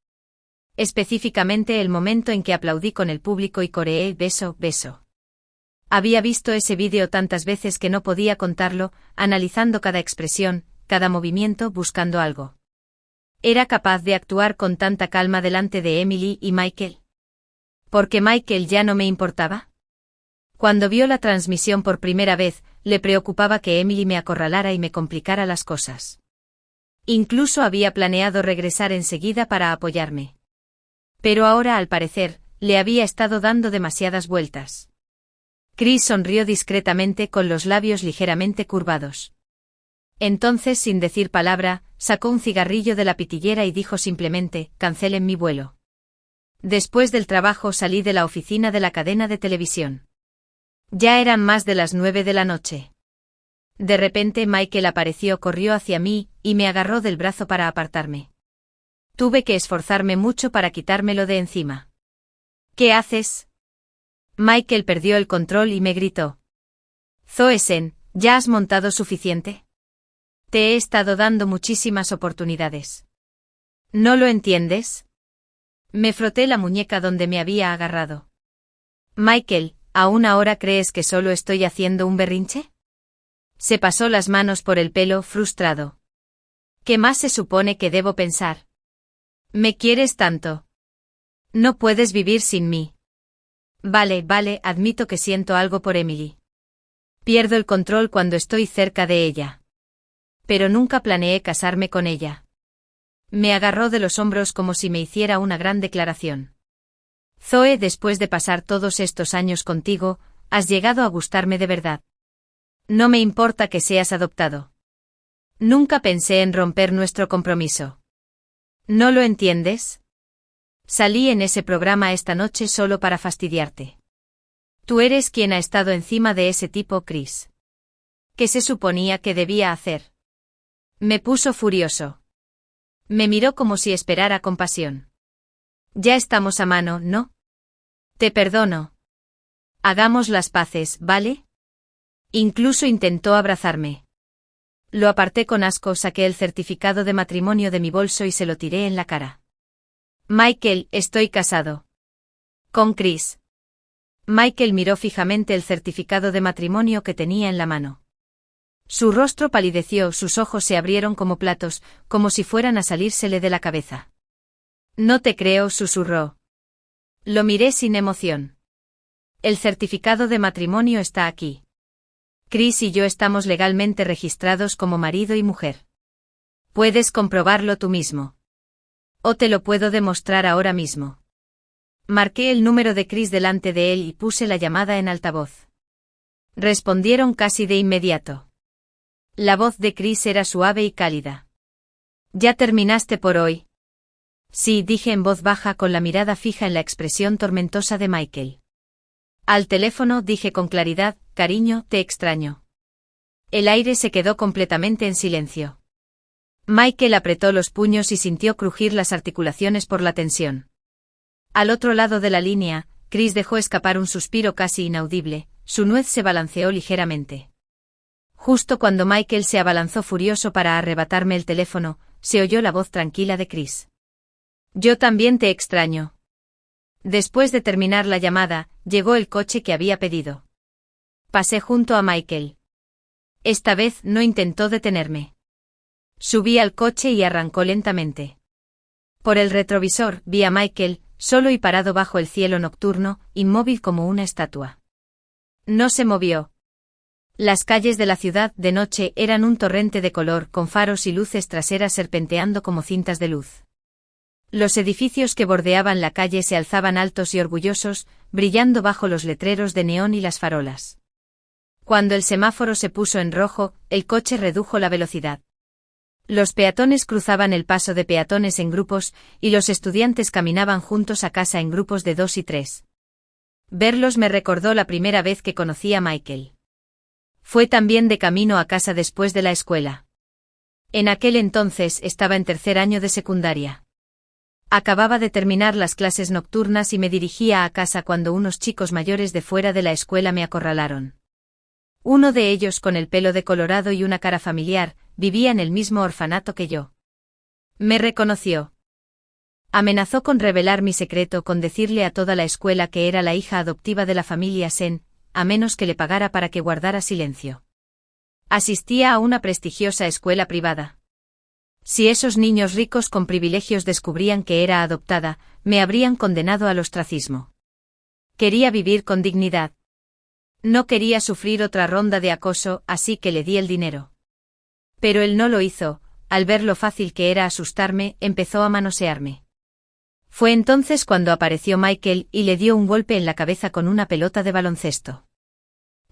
Específicamente el momento en que aplaudí con el público y coreé beso, beso. Había visto ese vídeo tantas veces que no podía contarlo, analizando cada expresión, cada movimiento, buscando algo. ¿Era capaz de actuar con tanta calma delante de Emily y Michael? ¿Porque Michael ya no me importaba? Cuando vio la transmisión por primera vez, le preocupaba que Emily me acorralara y me complicara las cosas. Incluso había planeado regresar enseguida para apoyarme. Pero ahora, al parecer, le había estado dando demasiadas vueltas. Chris sonrió discretamente con los labios ligeramente curvados. Entonces, sin decir palabra, sacó un cigarrillo de la pitillera y dijo simplemente, cancelen mi vuelo. Después del trabajo salí de la oficina de la cadena de televisión. Ya eran más de las 9 de la noche. De repente Michael apareció, corrió hacia mí, y me agarró del brazo para apartarme. Tuve que esforzarme mucho para quitármelo de encima. ¿Qué haces? Michael perdió el control y me gritó. Zoe-sen, ¿ya has montado suficiente? Te he estado dando muchísimas oportunidades. ¿No lo entiendes? Me froté la muñeca donde me había agarrado. Michael, ¿aún ahora crees que solo estoy haciendo un berrinche? Se pasó las manos por el pelo, frustrado. ¿Qué más se supone que debo pensar? ¿Me quieres tanto? No puedes vivir sin mí. Vale, admito que siento algo por Emily. Pierdo el control cuando estoy cerca de ella. Pero nunca planeé casarme con ella. Me agarró de los hombros como si me hiciera una gran declaración. Zoe, después de pasar todos estos años contigo, has llegado a gustarme de verdad. No me importa que seas adoptado. Nunca pensé en romper nuestro compromiso. ¿No lo entiendes? Salí en ese programa esta noche solo para fastidiarte. Tú eres quien ha estado encima de ese tipo, Chris. ¿Qué se suponía que debía hacer? Me puso furioso. Me miró como si esperara compasión. Ya estamos a mano, ¿no? Te perdono. Hagamos las paces, ¿vale? Incluso intentó abrazarme. Lo aparté con asco, saqué el certificado de matrimonio de mi bolso y se lo tiré en la cara. Michael, estoy casado. Con Chris. Michael miró fijamente el certificado de matrimonio que tenía en la mano. Su rostro palideció, sus ojos se abrieron como platos, como si fueran a salírsele de la cabeza. No te creo, susurró. Lo miré sin emoción. El certificado de matrimonio está aquí. Chris y yo estamos legalmente registrados como marido y mujer. Puedes comprobarlo tú mismo. O te lo puedo demostrar ahora mismo. Marqué el número de Chris delante de él y puse la llamada en altavoz. Respondieron casi de inmediato. La voz de Chris era suave y cálida. ¿Ya terminaste por hoy? Sí, dije en voz baja con la mirada fija en la expresión tormentosa de Michael. Al teléfono dije con claridad, cariño, te extraño. El aire se quedó completamente en silencio. Michael apretó los puños y sintió crujir las articulaciones por la tensión. Al otro lado de la línea, Chris dejó escapar un suspiro casi inaudible, su nuez se balanceó ligeramente. Justo cuando Michael se abalanzó furioso para arrebatarme el teléfono, se oyó la voz tranquila de Chris. Yo también te extraño. Después de terminar la llamada, llegó el coche que había pedido. Pasé junto a Michael. Esta vez no intentó detenerme. Subí al coche y arrancó lentamente. Por el retrovisor vi a Michael, solo y parado bajo el cielo nocturno, inmóvil como una estatua. No se movió. Las calles de la ciudad de noche eran un torrente de color con faros y luces traseras serpenteando como cintas de luz. Los edificios que bordeaban la calle se alzaban altos y orgullosos, brillando bajo los letreros de neón y las farolas. Cuando el semáforo se puso en rojo, el coche redujo la velocidad. Los peatones cruzaban el paso de peatones en grupos, y los estudiantes caminaban juntos a casa en grupos de 2 y 3. Verlos me recordó la primera vez que conocí a Michael. Fue también de camino a casa después de la escuela. En aquel entonces estaba en tercer año de secundaria. Acababa de terminar las clases nocturnas y me dirigía a casa cuando unos chicos mayores de fuera de la escuela me acorralaron. Uno de ellos, con el pelo decolorado y una cara familiar, vivía en el mismo orfanato que yo. Me reconoció. Amenazó con revelar mi secreto, con decirle a toda la escuela que era la hija adoptiva de la familia Sen, a menos que le pagara para que guardara silencio. Asistía a una prestigiosa escuela privada. Si esos niños ricos con privilegios descubrían que era adoptada, me habrían condenado al ostracismo. Quería vivir con dignidad. No quería sufrir otra ronda de acoso, así que le di el dinero. Pero él no lo hizo. Al ver lo fácil que era asustarme, empezó a manosearme. Fue entonces cuando apareció Michael y le dio un golpe en la cabeza con una pelota de baloncesto.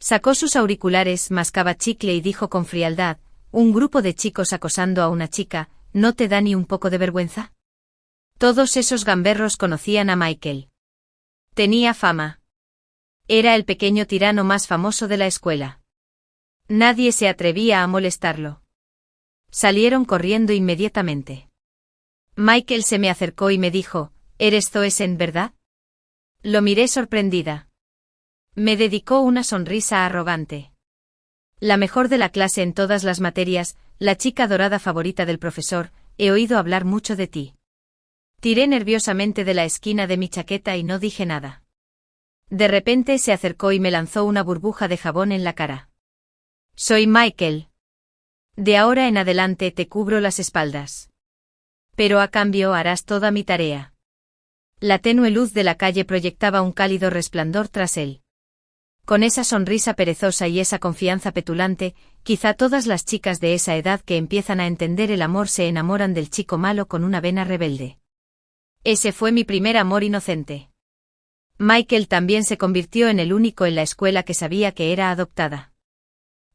Sacó sus auriculares, mascaba chicle y dijo con frialdad: «Un grupo de chicos acosando a una chica, ¿no te da ni un poco de vergüenza?». Todos esos gamberros conocían a Michael. Tenía fama. Era el pequeño tirano más famoso de la escuela. Nadie se atrevía a molestarlo. Salieron corriendo inmediatamente. Michael se me acercó y me dijo: «¿Eres Zoe Sen, verdad?». Lo miré sorprendida. Me dedicó una sonrisa arrogante. «La mejor de la clase en todas las materias, la chica dorada favorita del profesor, he oído hablar mucho de ti». Tiré nerviosamente de la esquina de mi chaqueta y no dije nada. De repente se acercó y me lanzó una burbuja de jabón en la cara. «Soy Michael. De ahora en adelante te cubro las espaldas. Pero a cambio harás toda mi tarea». La tenue luz de la calle proyectaba un cálido resplandor tras él. Con esa sonrisa perezosa y esa confianza petulante, quizá todas las chicas de esa edad que empiezan a entender el amor se enamoran del chico malo con una vena rebelde. Ese fue mi primer amor inocente. Michael también se convirtió en el único en la escuela que sabía que era adoptada.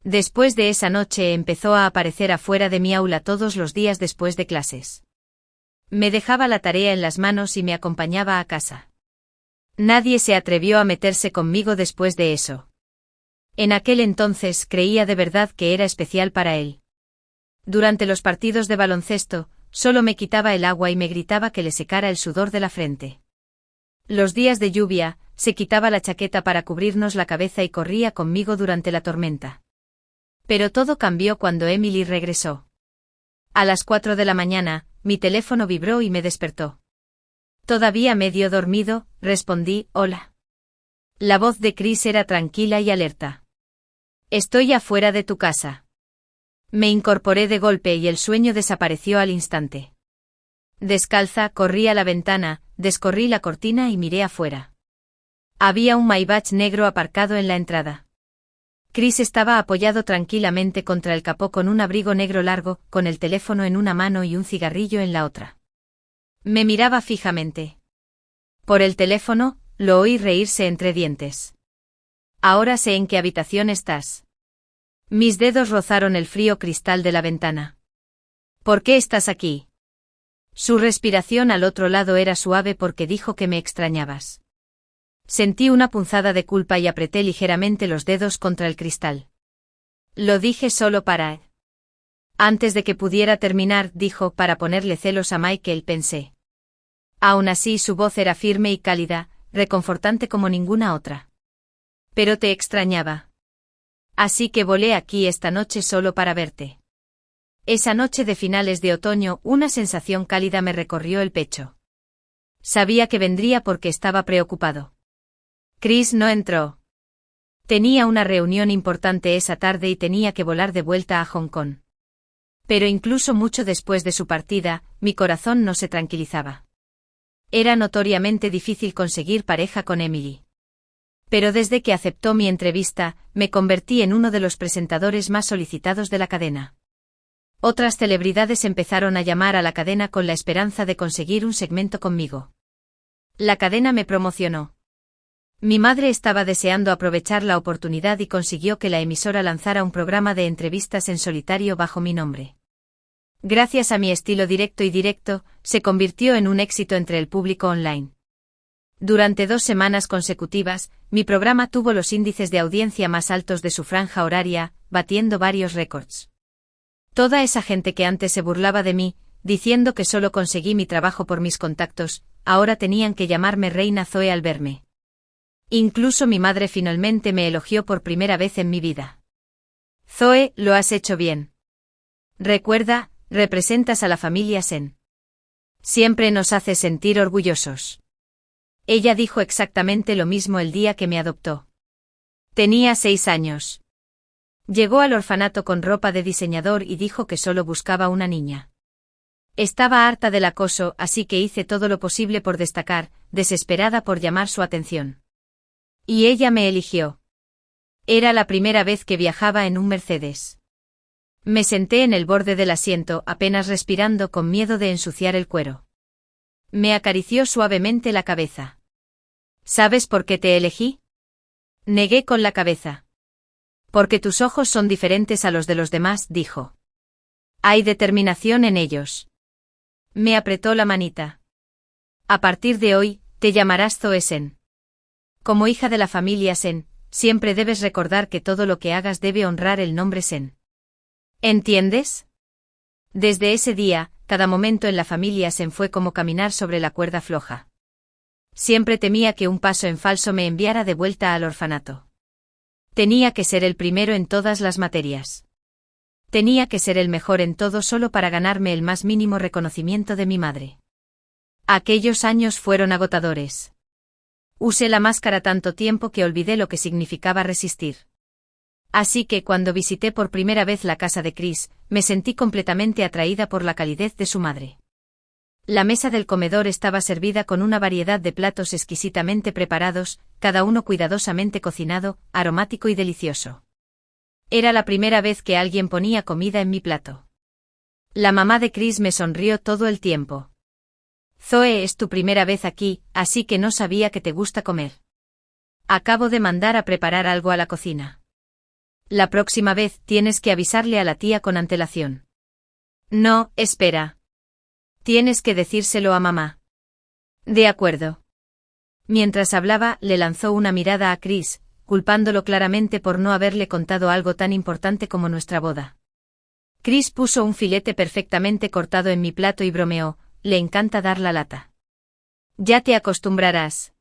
Después de esa noche empezó a aparecer afuera de mi aula todos los días después de clases. Me dejaba la tarea en las manos y me acompañaba a casa. Nadie se atrevió a meterse conmigo después de eso. En aquel entonces creía de verdad que era especial para él. Durante los partidos de baloncesto, solo me quitaba el agua y me gritaba que le secara el sudor de la frente. Los días de lluvia, se quitaba la chaqueta para cubrirnos la cabeza y corría conmigo durante la tormenta. Pero todo cambió cuando Emily regresó. A las 4 de la mañana, mi teléfono vibró y me despertó. Todavía medio dormido, respondí: «Hola». La voz de Chris era tranquila y alerta. «Estoy afuera de tu casa». Me incorporé de golpe y el sueño desapareció al instante. Descalza, corrí a la ventana, descorrí la cortina y miré afuera. Había un Maybach negro aparcado en la entrada. Chris estaba apoyado tranquilamente contra el capó con un abrigo negro largo, con el teléfono en una mano y un cigarrillo en la otra. Me miraba fijamente. Por el teléfono, lo oí reírse entre dientes. «Ahora sé en qué habitación estás». Mis dedos rozaron el frío cristal de la ventana. «¿Por qué estás aquí?». Su respiración al otro lado era suave porque dijo que me extrañabas. Sentí una punzada de culpa y apreté ligeramente los dedos contra el cristal. «Lo dije solo para...». Antes de que pudiera terminar, dijo: «Para ponerle celos a Michael», pensé. Aún así su voz era firme y cálida, reconfortante como ninguna otra. Pero te extrañaba. Así que volé aquí esta noche solo para verte. Esa noche de finales de otoño, una sensación cálida me recorrió el pecho. Sabía que vendría porque estaba preocupado. Chris no entró. Tenía una reunión importante esa tarde y tenía que volar de vuelta a Hong Kong. Pero incluso mucho después de su partida, mi corazón no se tranquilizaba. Era notoriamente difícil conseguir pareja con Emily. Pero desde que aceptó mi entrevista, me convertí en uno de los presentadores más solicitados de la cadena. Otras celebridades empezaron a llamar a la cadena con la esperanza de conseguir un segmento conmigo. La cadena me promocionó. Mi madre estaba deseando aprovechar la oportunidad y consiguió que la emisora lanzara un programa de entrevistas en solitario bajo mi nombre. Gracias a mi estilo directo, se convirtió en un éxito entre el público online. Durante 2 semanas consecutivas, mi programa tuvo los índices de audiencia más altos de su franja horaria, batiendo varios récords. Toda esa gente que antes se burlaba de mí, diciendo que solo conseguí mi trabajo por mis contactos, ahora tenían que llamarme Reina Zoe al verme. Incluso mi madre finalmente me elogió por primera vez en mi vida. Zoe, lo has hecho bien. Recuerda, representas a la familia Sen. Siempre nos hace sentir orgullosos. Ella dijo exactamente lo mismo el día que me adoptó. Tenía 6 años. Llegó al orfanato con ropa de diseñador y dijo que solo buscaba una niña. Estaba harta del acoso, así que hice todo lo posible por destacar, desesperada por llamar su atención. Y ella me eligió. Era la primera vez que viajaba en un Mercedes. Me senté en el borde del asiento, apenas respirando con miedo de ensuciar el cuero. Me acarició suavemente la cabeza. ¿Sabes por qué te elegí? Negué con la cabeza. Porque tus ojos son diferentes a los de los demás, dijo. Hay determinación en ellos. Me apretó la manita. A partir de hoy, te llamarás Zoe Sen. Como hija de la familia Sen, siempre debes recordar que todo lo que hagas debe honrar el nombre Sen. ¿Entiendes? Desde ese día, cada momento en la familia Sen fue como caminar sobre la cuerda floja. Siempre temía que un paso en falso me enviara de vuelta al orfanato. Tenía que ser el primero en todas las materias. Tenía que ser el mejor en todo solo para ganarme el más mínimo reconocimiento de mi madre. Aquellos años fueron agotadores. Usé la máscara tanto tiempo que olvidé lo que significaba resistir. Así que cuando visité por primera vez la casa de Chris, me sentí completamente atraída por la calidez de su madre. La mesa del comedor estaba servida con una variedad de platos exquisitamente preparados, cada uno cuidadosamente cocinado, aromático y delicioso. Era la primera vez que alguien ponía comida en mi plato. La mamá de Chris me sonrió todo el tiempo. Zoe, es tu primera vez aquí, así que no sabía que te gusta comer. Acabo de mandar a preparar algo a la cocina. La próxima vez tienes que avisarle a la tía con antelación. No, espera. Tienes que decírselo a mamá. De acuerdo. Mientras hablaba, le lanzó una mirada a Chris, culpándolo claramente por no haberle contado algo tan importante como nuestra boda. Chris puso un filete perfectamente cortado en mi plato y bromeó, le encanta dar la lata. Ya te acostumbrarás.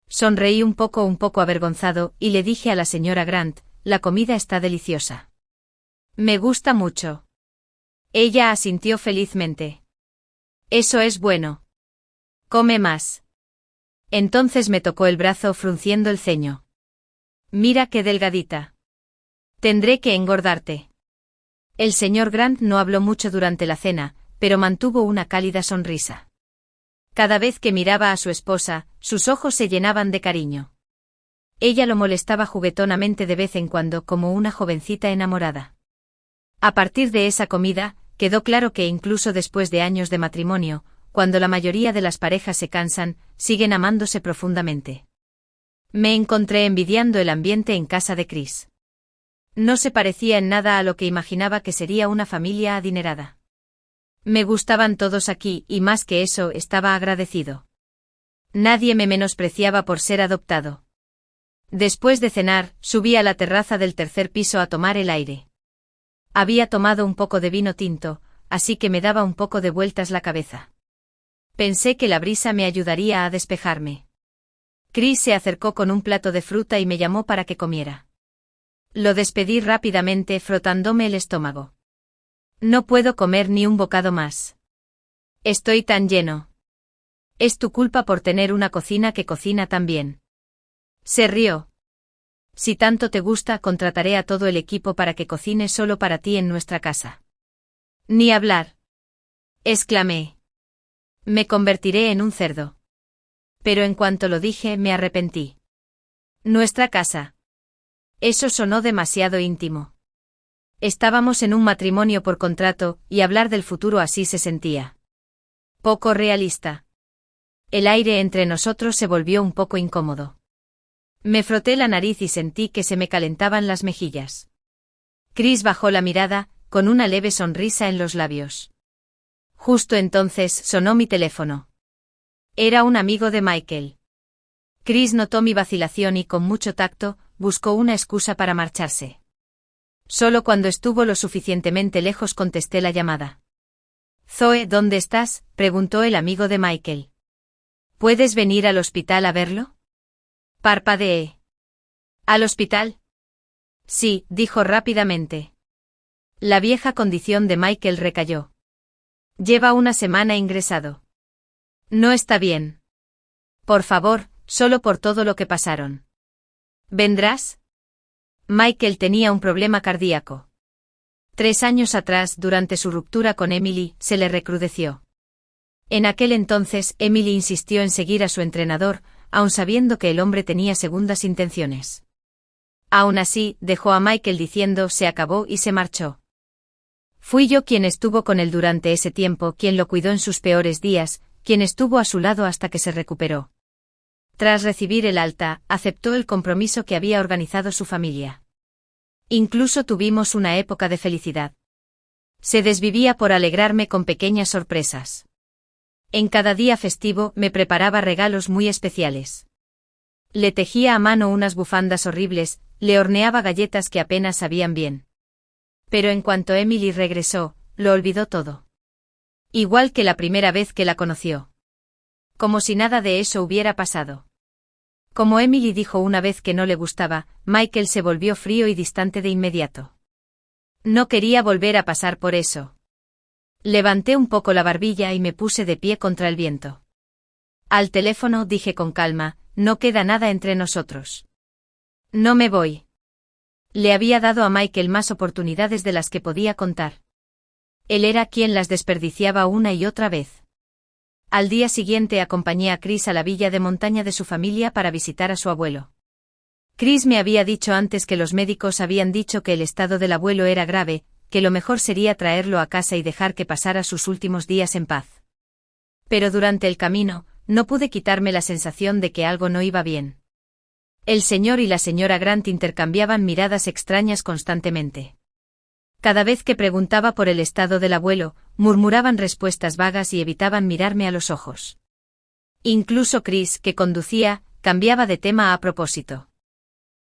Sonreí un poco avergonzado, y le dije a la señora Grant, la comida está deliciosa. Me gusta mucho. Ella asintió felizmente. Eso es bueno. Come más. Entonces me tocó el brazo frunciendo el ceño. Mira qué delgadita. Tendré que engordarte. El señor Grant no habló mucho durante la cena, pero mantuvo una cálida sonrisa. Cada vez que miraba a su esposa, sus ojos se llenaban de cariño. Ella lo molestaba juguetonamente de vez en cuando como una jovencita enamorada. A partir de esa comida, quedó claro que incluso después de años de matrimonio, cuando la mayoría de las parejas se cansan, siguen amándose profundamente. Me encontré envidiando el ambiente en casa de Chris. No se parecía en nada a lo que imaginaba que sería una familia adinerada. Me gustaban todos aquí y más que eso estaba agradecido. Nadie me menospreciaba por ser adoptado. Después de cenar, subí a la terraza del 3er piso a tomar el aire. Había tomado un poco de vino tinto, así que me daba un poco de vueltas la cabeza. Pensé que la brisa me ayudaría a despejarme. Chris se acercó con un plato de fruta y me llamó para que comiera. Lo despedí rápidamente frotándome el estómago. No puedo comer ni un bocado más. Estoy tan lleno. Es tu culpa por tener una cocina que cocina tan bien. Se rió. Si tanto te gusta, contrataré a todo el equipo para que cocine solo para ti en nuestra casa. Ni hablar. Exclamé. Me convertiré en un cerdo. Pero en cuanto lo dije, me arrepentí. Nuestra casa. Eso sonó demasiado íntimo. Estábamos en un matrimonio por contrato, y hablar del futuro así se sentía poco realista. El aire entre nosotros se volvió un poco incómodo. Me froté la nariz y sentí que se me calentaban las mejillas. Chris bajó la mirada, con una leve sonrisa en los labios. Justo entonces sonó mi teléfono. Era un amigo de Michael. Chris notó mi vacilación y con mucho tacto, buscó una excusa para marcharse. Solo cuando estuvo lo suficientemente lejos contesté la llamada. Zoe, ¿dónde estás?, preguntó el amigo de Michael. ¿Puedes venir al hospital a verlo? Parpadeé. ¿Al hospital? Sí, dijo rápidamente. La vieja condición de Michael recayó. Lleva una semana ingresado. No está bien. Por favor, solo por todo lo que pasaron. ¿Vendrás? Michael tenía un problema cardíaco. 3 años atrás, durante su ruptura con Emily, se le recrudeció. En aquel entonces, Emily insistió en seguir a su entrenador, aun sabiendo que el hombre tenía segundas intenciones. Aún así, dejó a Michael diciendo se acabó y se marchó. Fui yo quien estuvo con él durante ese tiempo, quien lo cuidó en sus peores días, quien estuvo a su lado hasta que se recuperó. Tras recibir el alta, aceptó el compromiso que había organizado su familia. Incluso tuvimos una época de felicidad. Se desvivía por alegrarme con pequeñas sorpresas. En cada día festivo me preparaba regalos muy especiales. Le tejía a mano unas bufandas horribles, le horneaba galletas que apenas sabían bien. Pero en cuanto Emily regresó, lo olvidó todo. Igual que la primera vez que la conoció. Como si nada de eso hubiera pasado. Como Emily dijo una vez que no le gustaba, Michael se volvió frío y distante de inmediato. No quería volver a pasar por eso. Levanté un poco la barbilla y me puse de pie contra el viento. Al teléfono dije con calma, no queda nada entre nosotros. No me voy. Le había dado a Michael más oportunidades de las que podía contar. Él era quien las desperdiciaba una y otra vez. Al día siguiente acompañé a Chris a la villa de montaña de su familia para visitar a su abuelo. Chris me había dicho antes que los médicos habían dicho que el estado del abuelo era grave, que lo mejor sería traerlo a casa y dejar que pasara sus últimos días en paz. Pero durante el camino, no pude quitarme la sensación de que algo no iba bien. El señor y la señora Grant intercambiaban miradas extrañas constantemente. Cada vez que preguntaba por el estado del abuelo, murmuraban respuestas vagas y evitaban mirarme a los ojos. Incluso Chris, que conducía, cambiaba de tema a propósito.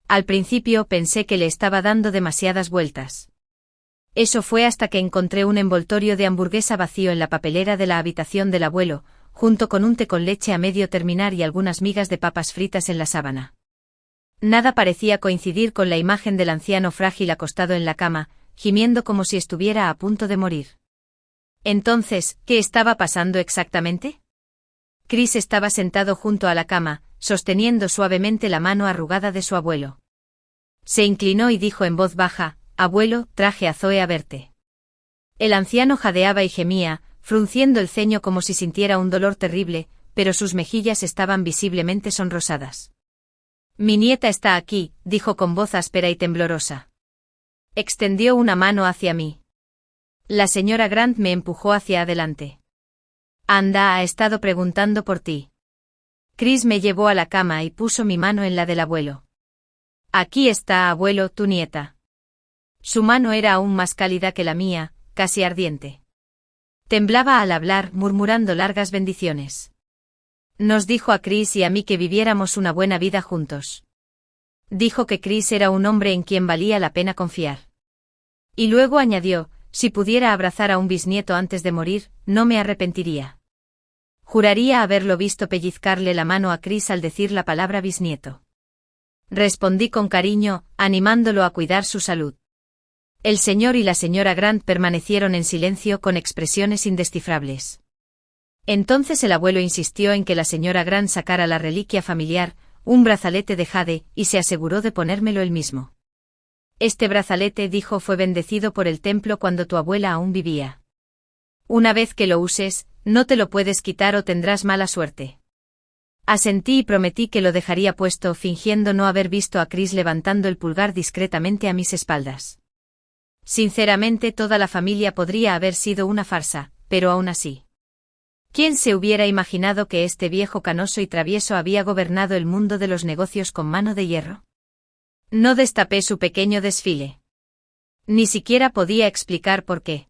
Al principio pensé que le estaba dando demasiadas vueltas. Eso fue hasta que encontré un envoltorio de hamburguesa vacío en la papelera de la habitación del abuelo, junto con un té con leche a medio terminar y algunas migas de papas fritas en la sábana. Nada parecía coincidir con la imagen del anciano frágil acostado en la cama, gimiendo como si estuviera a punto de morir. Entonces, ¿qué estaba pasando exactamente? Chris estaba sentado junto a la cama, sosteniendo suavemente la mano arrugada de su abuelo. Se inclinó y dijo en voz baja, «Abuelo, traje a Zoe a verte». El anciano jadeaba y gemía, frunciendo el ceño como si sintiera un dolor terrible, pero sus mejillas estaban visiblemente sonrosadas. «Mi nieta está aquí», dijo con voz áspera y temblorosa. Extendió una mano hacia mí. La señora Grant me empujó hacia adelante. «Anda, ha estado preguntando por ti». Chris me llevó a la cama y puso mi mano en la del abuelo. «Aquí está, abuelo, tu nieta». Su mano era aún más cálida que la mía, casi ardiente. Temblaba al hablar, murmurando largas bendiciones. Nos dijo a Chris y a mí que viviéramos una buena vida juntos. Dijo que Chris era un hombre en quien valía la pena confiar. Y luego añadió, si pudiera abrazar a un bisnieto antes de morir, no me arrepentiría. Juraría haberlo visto pellizcarle la mano a Chris al decir la palabra bisnieto. Respondí con cariño, animándolo a cuidar su salud. El señor y la señora Grant permanecieron en silencio con expresiones indescifrables. Entonces el abuelo insistió en que la señora Grant sacara la reliquia familiar, un brazalete de jade, y se aseguró de ponérmelo él mismo. Este brazalete, dijo, fue bendecido por el templo cuando tu abuela aún vivía. Una vez que lo uses, no te lo puedes quitar o tendrás mala suerte. Asentí y prometí que lo dejaría puesto, fingiendo no haber visto a Chris levantando el pulgar discretamente a mis espaldas. Sinceramente, toda la familia podría haber sido una farsa, pero aún así. ¿Quién se hubiera imaginado que este viejo canoso y travieso había gobernado el mundo de los negocios con mano de hierro? No destapé su pequeño desfile. Ni siquiera podía explicar por qué.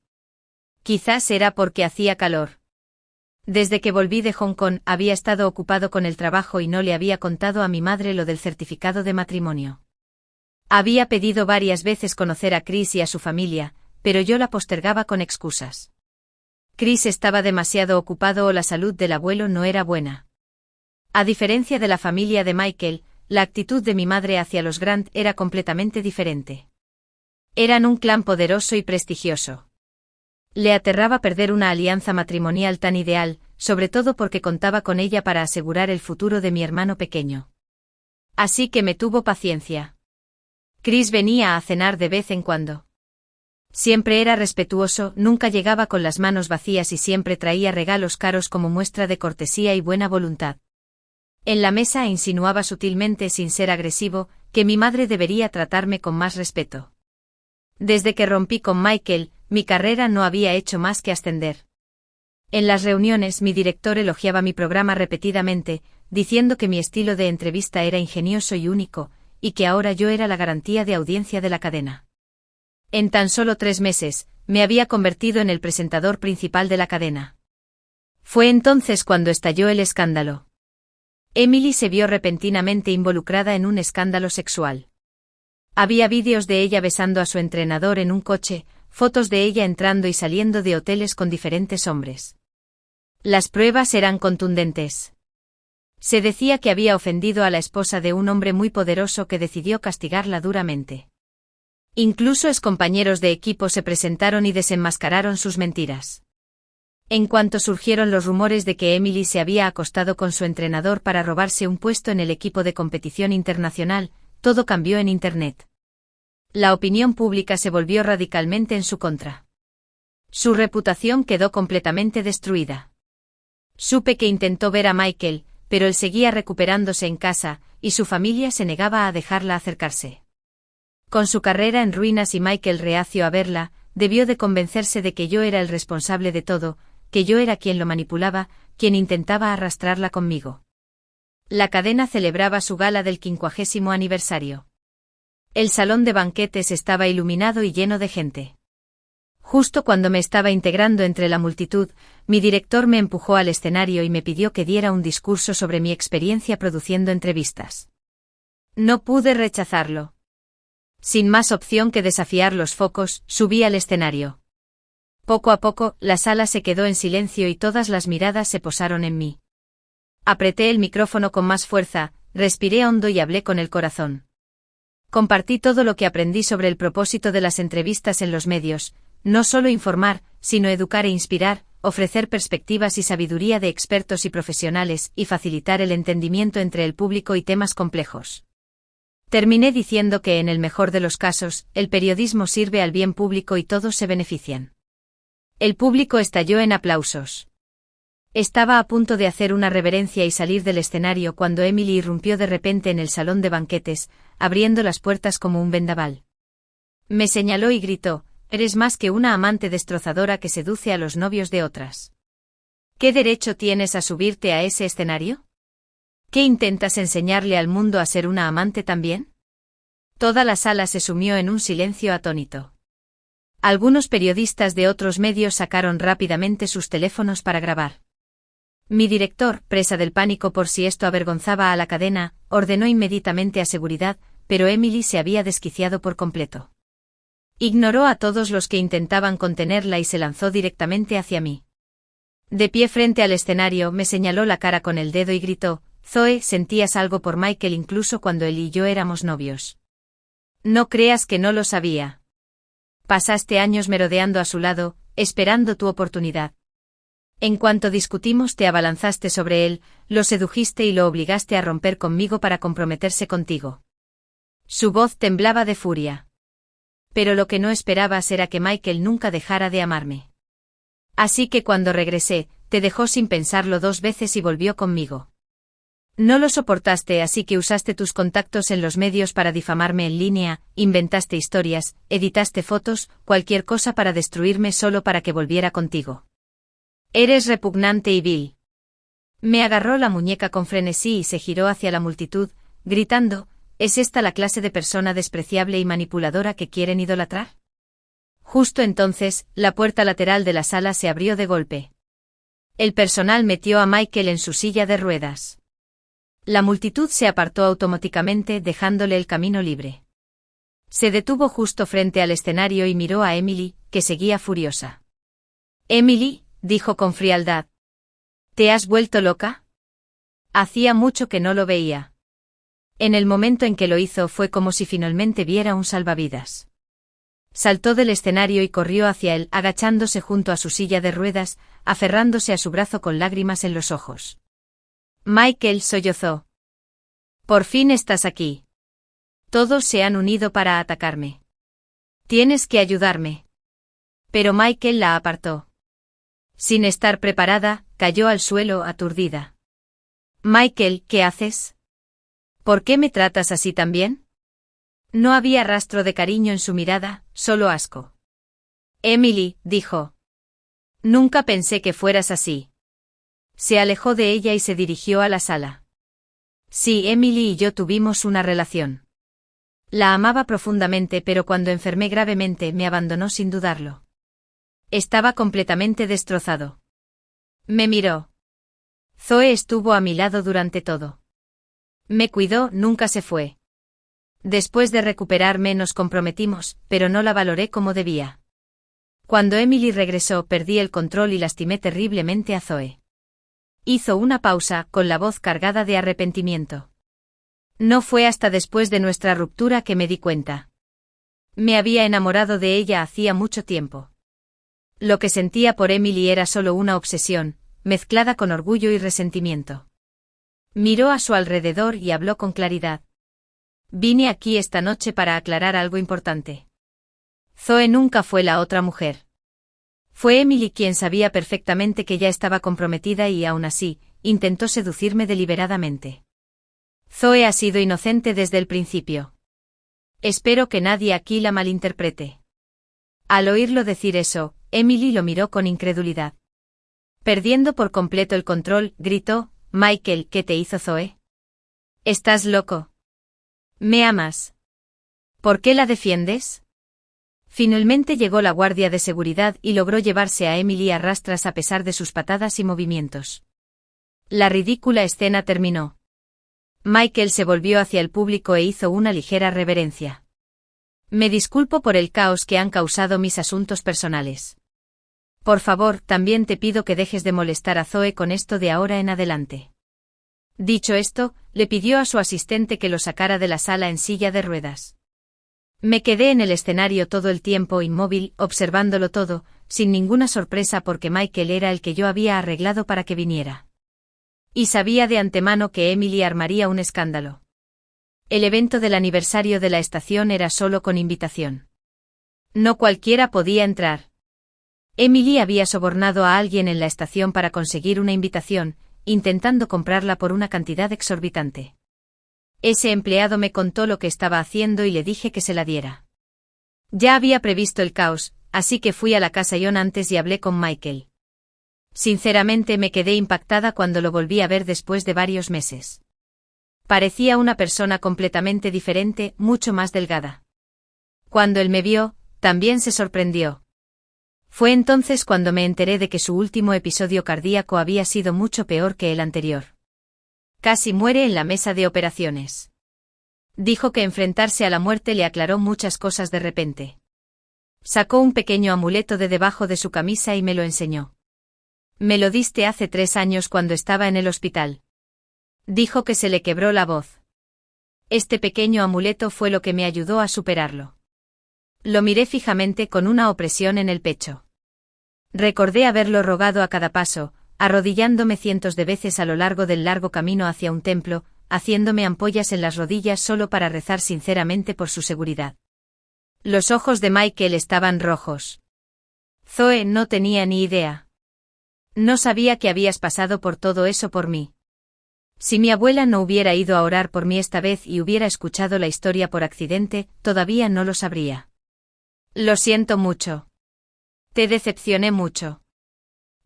Quizás era porque hacía calor. Desde que volví de Hong Kong había estado ocupado con el trabajo y no le había contado a mi madre lo del certificado de matrimonio. Había pedido varias veces conocer a Chris y a su familia, pero yo la postergaba con excusas. Chris estaba demasiado ocupado o la salud del abuelo no era buena. A diferencia de la familia de Michael, la actitud de mi madre hacia los Grant era completamente diferente. Eran un clan poderoso y prestigioso. Le aterraba perder una alianza matrimonial tan ideal, sobre todo porque contaba con ella para asegurar el futuro de mi hermano pequeño. Así que me tuvo paciencia. Chris venía a cenar de vez en cuando. Siempre era respetuoso, nunca llegaba con las manos vacías y siempre traía regalos caros como muestra de cortesía y buena voluntad. En la mesa insinuaba sutilmente, sin ser agresivo, que mi madre debería tratarme con más respeto. Desde que rompí con Michael, mi carrera no había hecho más que ascender. En las reuniones mi director elogiaba mi programa repetidamente, diciendo que mi estilo de entrevista era ingenioso y único, y que ahora yo era la garantía de audiencia de la cadena. En tan solo 3 meses, me había convertido en el presentador principal de la cadena. Fue entonces cuando estalló el escándalo. Emily se vio repentinamente involucrada en un escándalo sexual. Había vídeos de ella besando a su entrenador en un coche, fotos de ella entrando y saliendo de hoteles con diferentes hombres. Las pruebas eran contundentes. Se decía que había ofendido a la esposa de un hombre muy poderoso que decidió castigarla duramente. Incluso excompañeros de equipo se presentaron y desenmascararon sus mentiras. En cuanto surgieron los rumores de que Emily se había acostado con su entrenador para robarse un puesto en el equipo de competición internacional, todo cambió en Internet. La opinión pública se volvió radicalmente en su contra. Su reputación quedó completamente destruida. Supe que intentó ver a Michael, pero él seguía recuperándose en casa, y su familia se negaba a dejarla acercarse. Con su carrera en ruinas y Michael reacio a verla, debió de convencerse de que yo era el responsable de todo, que yo era quien lo manipulaba, quien intentaba arrastrarla conmigo. La cadena celebraba su gala del 50º aniversario. El salón de banquetes estaba iluminado y lleno de gente. Justo cuando me estaba integrando entre la multitud, mi director me empujó al escenario y me pidió que diera un discurso sobre mi experiencia produciendo entrevistas. No pude rechazarlo. Sin más opción que desafiar los focos, subí al escenario. Poco a poco, la sala se quedó en silencio y todas las miradas se posaron en mí. Apreté el micrófono con más fuerza, respiré hondo y hablé con el corazón. Compartí todo lo que aprendí sobre el propósito de las entrevistas en los medios, no solo informar, sino educar e inspirar, ofrecer perspectivas y sabiduría de expertos y profesionales, y facilitar el entendimiento entre el público y temas complejos. Terminé diciendo que en el mejor de los casos, el periodismo sirve al bien público y todos se benefician. El público estalló en aplausos. Estaba a punto de hacer una reverencia y salir del escenario cuando Emily irrumpió de repente en el salón de banquetes, abriendo las puertas como un vendaval. Me señaló y gritó: «Eres más que una amante destrozadora que seduce a los novios de otras. ¿Qué derecho tienes a subirte a ese escenario? ¿Qué intentas enseñarle al mundo a ser una amante también?» Toda la sala se sumió en un silencio atónito. Algunos periodistas de otros medios sacaron rápidamente sus teléfonos para grabar. Mi director, presa del pánico por si esto avergonzaba a la cadena, ordenó inmediatamente a seguridad, pero Emily se había desquiciado por completo. Ignoró a todos los que intentaban contenerla y se lanzó directamente hacia mí. De pie frente al escenario, me señaló la cara con el dedo y gritó: «Zoe, sentías algo por Michael incluso cuando él y yo éramos novios. No creas que no lo sabía. Pasaste años merodeando a su lado, esperando tu oportunidad. En cuanto discutimos te abalanzaste sobre él, lo sedujiste y lo obligaste a romper conmigo para comprometerse contigo». Su voz temblaba de furia. Pero lo que no esperabas era que Michael nunca dejara de amarme. Así que cuando regresé, te dejó sin pensarlo 2 veces y volvió conmigo. No lo soportaste, así que usaste tus contactos en los medios para difamarme en línea, inventaste historias, editaste fotos, cualquier cosa para destruirme solo para que volviera contigo. Eres repugnante y vil. Me agarró la muñeca con frenesí y se giró hacia la multitud, gritando: ¿es esta la clase de persona despreciable y manipuladora que quieren idolatrar? Justo entonces, la puerta lateral de la sala se abrió de golpe. El personal metió a Michael en su silla de ruedas. La multitud se apartó automáticamente, dejándole el camino libre. Se detuvo justo frente al escenario y miró a Emily, que seguía furiosa. «Emily», dijo con frialdad, «¿te has vuelto loca?» Hacía mucho que no lo veía. En el momento en que lo hizo fue como si finalmente viera un salvavidas. Saltó del escenario y corrió hacia él, agachándose junto a su silla de ruedas, aferrándose a su brazo con lágrimas en los ojos. Michael sollozó. «Por fin estás aquí. Todos se han unido para atacarme. Tienes que ayudarme». Pero Michael la apartó. Sin estar preparada, cayó al suelo aturdida. «Michael, ¿qué haces? ¿Por qué me tratas así también?» No había rastro de cariño en su mirada, solo asco. «Emily», dijo. «Nunca pensé que fueras así». Se alejó de ella y se dirigió a la sala. Sí, Emily y yo tuvimos una relación. La amaba profundamente, pero cuando enfermé gravemente me abandonó sin dudarlo. Estaba completamente destrozado. Me miró. Zoe estuvo a mi lado durante todo. Me cuidó, nunca se fue. Después de recuperarme nos comprometimos, pero no la valoré como debía. Cuando Emily regresó perdí el control y lastimé terriblemente a Zoe. Hizo una pausa, con la voz cargada de arrepentimiento. No fue hasta después de nuestra ruptura que me di cuenta. Me había enamorado de ella hacía mucho tiempo. Lo que sentía por Emily era solo una obsesión, mezclada con orgullo y resentimiento. Miró a su alrededor y habló con claridad. Vine aquí esta noche para aclarar algo importante. Zoe nunca fue la otra mujer. Fue Emily quien sabía perfectamente que ya estaba comprometida y aún así, intentó seducirme deliberadamente. Zoe ha sido inocente desde el principio. Espero que nadie aquí la malinterprete. Al oírlo decir eso, Emily lo miró con incredulidad. Perdiendo por completo el control, gritó: «Michael, ¿qué te hizo Zoe? ¿Estás loco? ¿Me amas? ¿Por qué la defiendes?» Finalmente llegó la guardia de seguridad y logró llevarse a Emily a rastras a pesar de sus patadas y movimientos. La ridícula escena terminó. Michael se volvió hacia el público e hizo una ligera reverencia. «Me disculpo por el caos que han causado mis asuntos personales. Por favor, también te pido que dejes de molestar a Zoe con esto de ahora en adelante». Dicho esto, le pidió a su asistente que lo sacara de la sala en silla de ruedas. Me quedé en el escenario todo el tiempo inmóvil, observándolo todo, sin ninguna sorpresa porque Michael era el que yo había arreglado para que viniera. Y sabía de antemano que Emily armaría un escándalo. El evento del aniversario de la estación era solo con invitación. No cualquiera podía entrar. Emily había sobornado a alguien en la estación para conseguir una invitación, intentando comprarla por una cantidad exorbitante. Ese empleado me contó lo que estaba haciendo y le dije que se la diera. Ya había previsto el caos, así que fui a la casa John antes y hablé con Michael. Sinceramente me quedé impactada cuando lo volví a ver después de varios meses. Parecía una persona completamente diferente, mucho más delgada. Cuando él me vio, también se sorprendió. Fue entonces cuando me enteré de que su último episodio cardíaco había sido mucho peor que el anterior. Casi muere en la mesa de operaciones. Dijo que enfrentarse a la muerte le aclaró muchas cosas de repente. Sacó un pequeño amuleto de debajo de su camisa y me lo enseñó. Me lo diste hace 3 años cuando estaba en el hospital. Dijo que se le quebró la voz. Este pequeño amuleto fue lo que me ayudó a superarlo. Lo miré fijamente con una opresión en el pecho. Recordé haberlo rogado a cada paso, arrodillándome cientos de veces a lo largo del largo camino hacia un templo, haciéndome ampollas en las rodillas solo para rezar sinceramente por su seguridad. Los ojos de Michael estaban rojos. Zoe no tenía ni idea. No sabía que habías pasado por todo eso por mí. Si mi abuela no hubiera ido a orar por mí esta vez y hubiera escuchado la historia por accidente, todavía no lo sabría. Lo siento mucho. Te decepcioné mucho.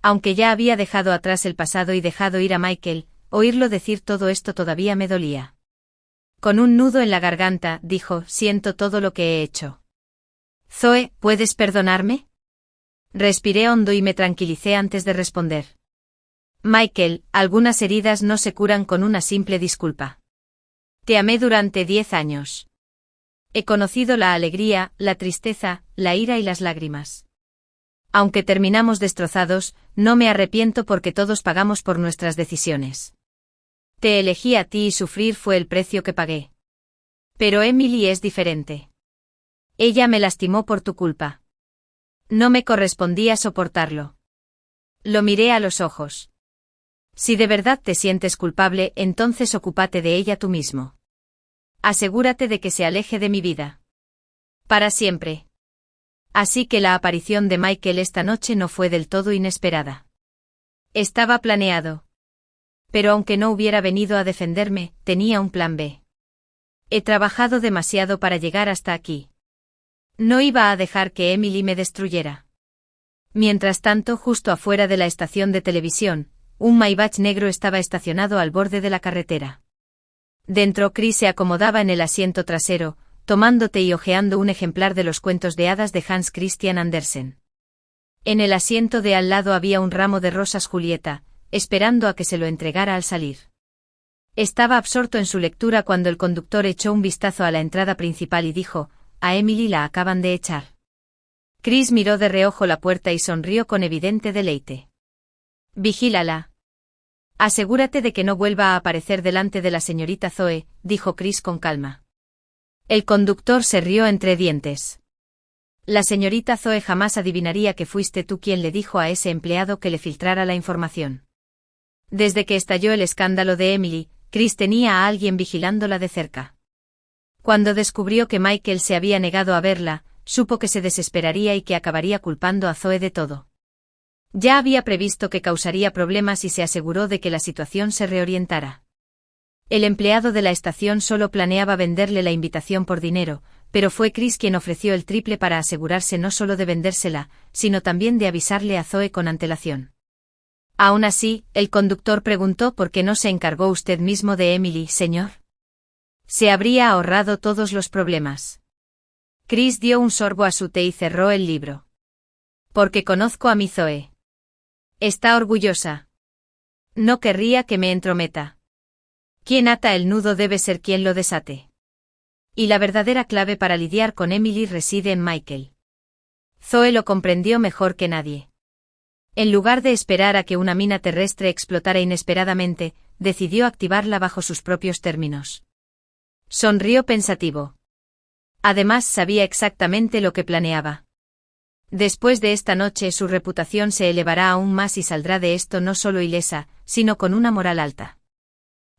Aunque ya había dejado atrás el pasado y dejado ir a Michael, oírlo decir todo esto todavía me dolía. Con un nudo en la garganta, dijo, siento todo lo que he hecho. Zoe, ¿puedes perdonarme? Respiré hondo y me tranquilicé antes de responder. Michael, algunas heridas no se curan con una simple disculpa. Te amé durante 10 años. He conocido la alegría, la tristeza, la ira y las lágrimas. Aunque terminamos destrozados, no me arrepiento porque todos pagamos por nuestras decisiones. Te elegí a ti y sufrir fue el precio que pagué. Pero Emily es diferente. Ella me lastimó por tu culpa. No me correspondía soportarlo. Lo miré a los ojos. Si de verdad te sientes culpable, entonces ocúpate de ella tú mismo. Asegúrate de que se aleje de mi vida. Para siempre. Así que la aparición de Michael esta noche no fue del todo inesperada. Estaba planeado. Pero aunque no hubiera venido a defenderme, tenía un plan B. He trabajado demasiado para llegar hasta aquí. No iba a dejar que Emily me destruyera. Mientras tanto, justo afuera de la estación de televisión, un Maybach negro estaba estacionado al borde de la carretera. Dentro, Chris se acomodaba en el asiento trasero, tomando té y hojeando un ejemplar de los cuentos de hadas de Hans Christian Andersen. En el asiento de al lado había un ramo de rosas Julieta, esperando a que se lo entregara al salir. Estaba absorto en su lectura cuando el conductor echó un vistazo a la entrada principal y dijo, a Emily la acaban de echar. Chris miró de reojo la puerta y sonrió con evidente deleite. Vigílala. Asegúrate de que no vuelva a aparecer delante de la señorita Zoe, dijo Chris con calma. El conductor se rió entre dientes. La señorita Zoe jamás adivinaría que fuiste tú quien le dijo a ese empleado que le filtrara la información. Desde que estalló el escándalo de Emily, Chris tenía a alguien vigilándola de cerca. Cuando descubrió que Michael se había negado a verla, supo que se desesperaría y que acabaría culpando a Zoe de todo. Ya había previsto que causaría problemas y se aseguró de que la situación se reorientara. El empleado de la estación solo planeaba venderle la invitación por dinero, pero fue Chris quien ofreció el triple para asegurarse no solo de vendérsela, sino también de avisarle a Zoe con antelación. Aún así, el conductor preguntó por qué no se encargó usted mismo de Emily, señor. Se habría ahorrado todos los problemas. Chris dio un sorbo a su té y cerró el libro. Porque conozco a mi Zoe. Está orgullosa. No querría que me entrometa. Quien ata el nudo debe ser quien lo desate. Y la verdadera clave para lidiar con Emily reside en Michael. Zoe lo comprendió mejor que nadie. En lugar de esperar a que una mina terrestre explotara inesperadamente, decidió activarla bajo sus propios términos. Sonrió pensativo. Además sabía exactamente lo que planeaba. Después de esta noche su reputación se elevará aún más y saldrá de esto no solo ilesa, sino con una moral alta.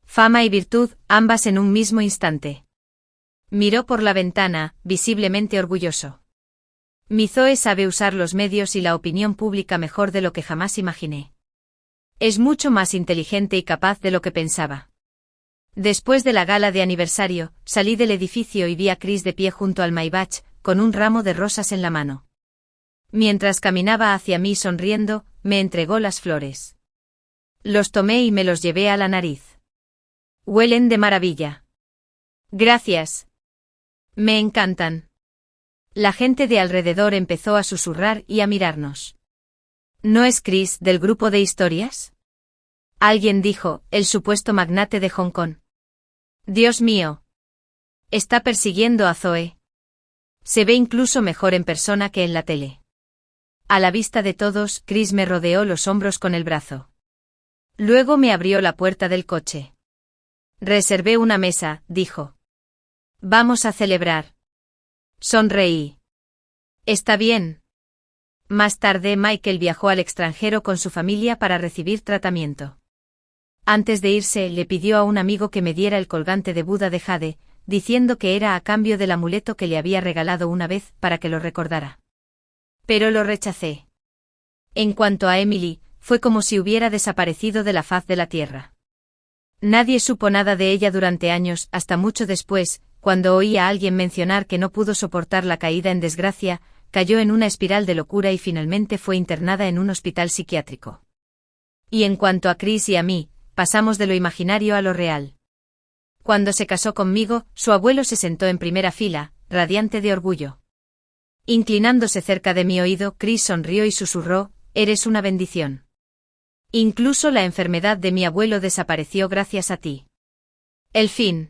Fama y virtud, ambas en un mismo instante. Miró por la ventana, visiblemente orgulloso. Mi Zoe sabe usar los medios y la opinión pública mejor de lo que jamás imaginé. Es mucho más inteligente y capaz de lo que pensaba. Después de la gala de aniversario, salí del edificio y vi a Chris de pie junto al Maybach, con un ramo de rosas en la mano. Mientras caminaba hacia mí sonriendo, me entregó las flores. Los tomé y me los llevé a la nariz. Huelen de maravilla. Gracias. Me encantan. La gente de alrededor empezó a susurrar y a mirarnos. ¿No es Chris del grupo de historias? Alguien dijo, el supuesto magnate de Hong Kong. Dios mío. Está persiguiendo a Zoe. Se ve incluso mejor en persona que en la tele. A la vista de todos, Chris me rodeó los hombros con el brazo. Luego me abrió la puerta del coche. Reservé una mesa, dijo. Vamos a celebrar. Sonreí. Está bien. Más tarde Michael viajó al extranjero con su familia para recibir tratamiento. Antes de irse, le pidió a un amigo que me diera el colgante de Buda de jade, diciendo que era a cambio del amuleto que le había regalado una vez para que lo recordara. Pero lo rechacé. En cuanto a Emily, fue como si hubiera desaparecido de la faz de la tierra. Nadie supo nada de ella durante años, hasta mucho después, cuando oí a alguien mencionar que no pudo soportar la caída en desgracia, cayó en una espiral de locura y finalmente fue internada en un hospital psiquiátrico. Y en cuanto a Chris y a mí, pasamos de lo imaginario a lo real. Cuando se casó conmigo, su abuelo se sentó en primera fila, radiante de orgullo. Inclinándose cerca de mi oído, Chris sonrió y susurró, «Eres una bendición. Incluso la enfermedad de mi abuelo desapareció gracias a ti». El fin.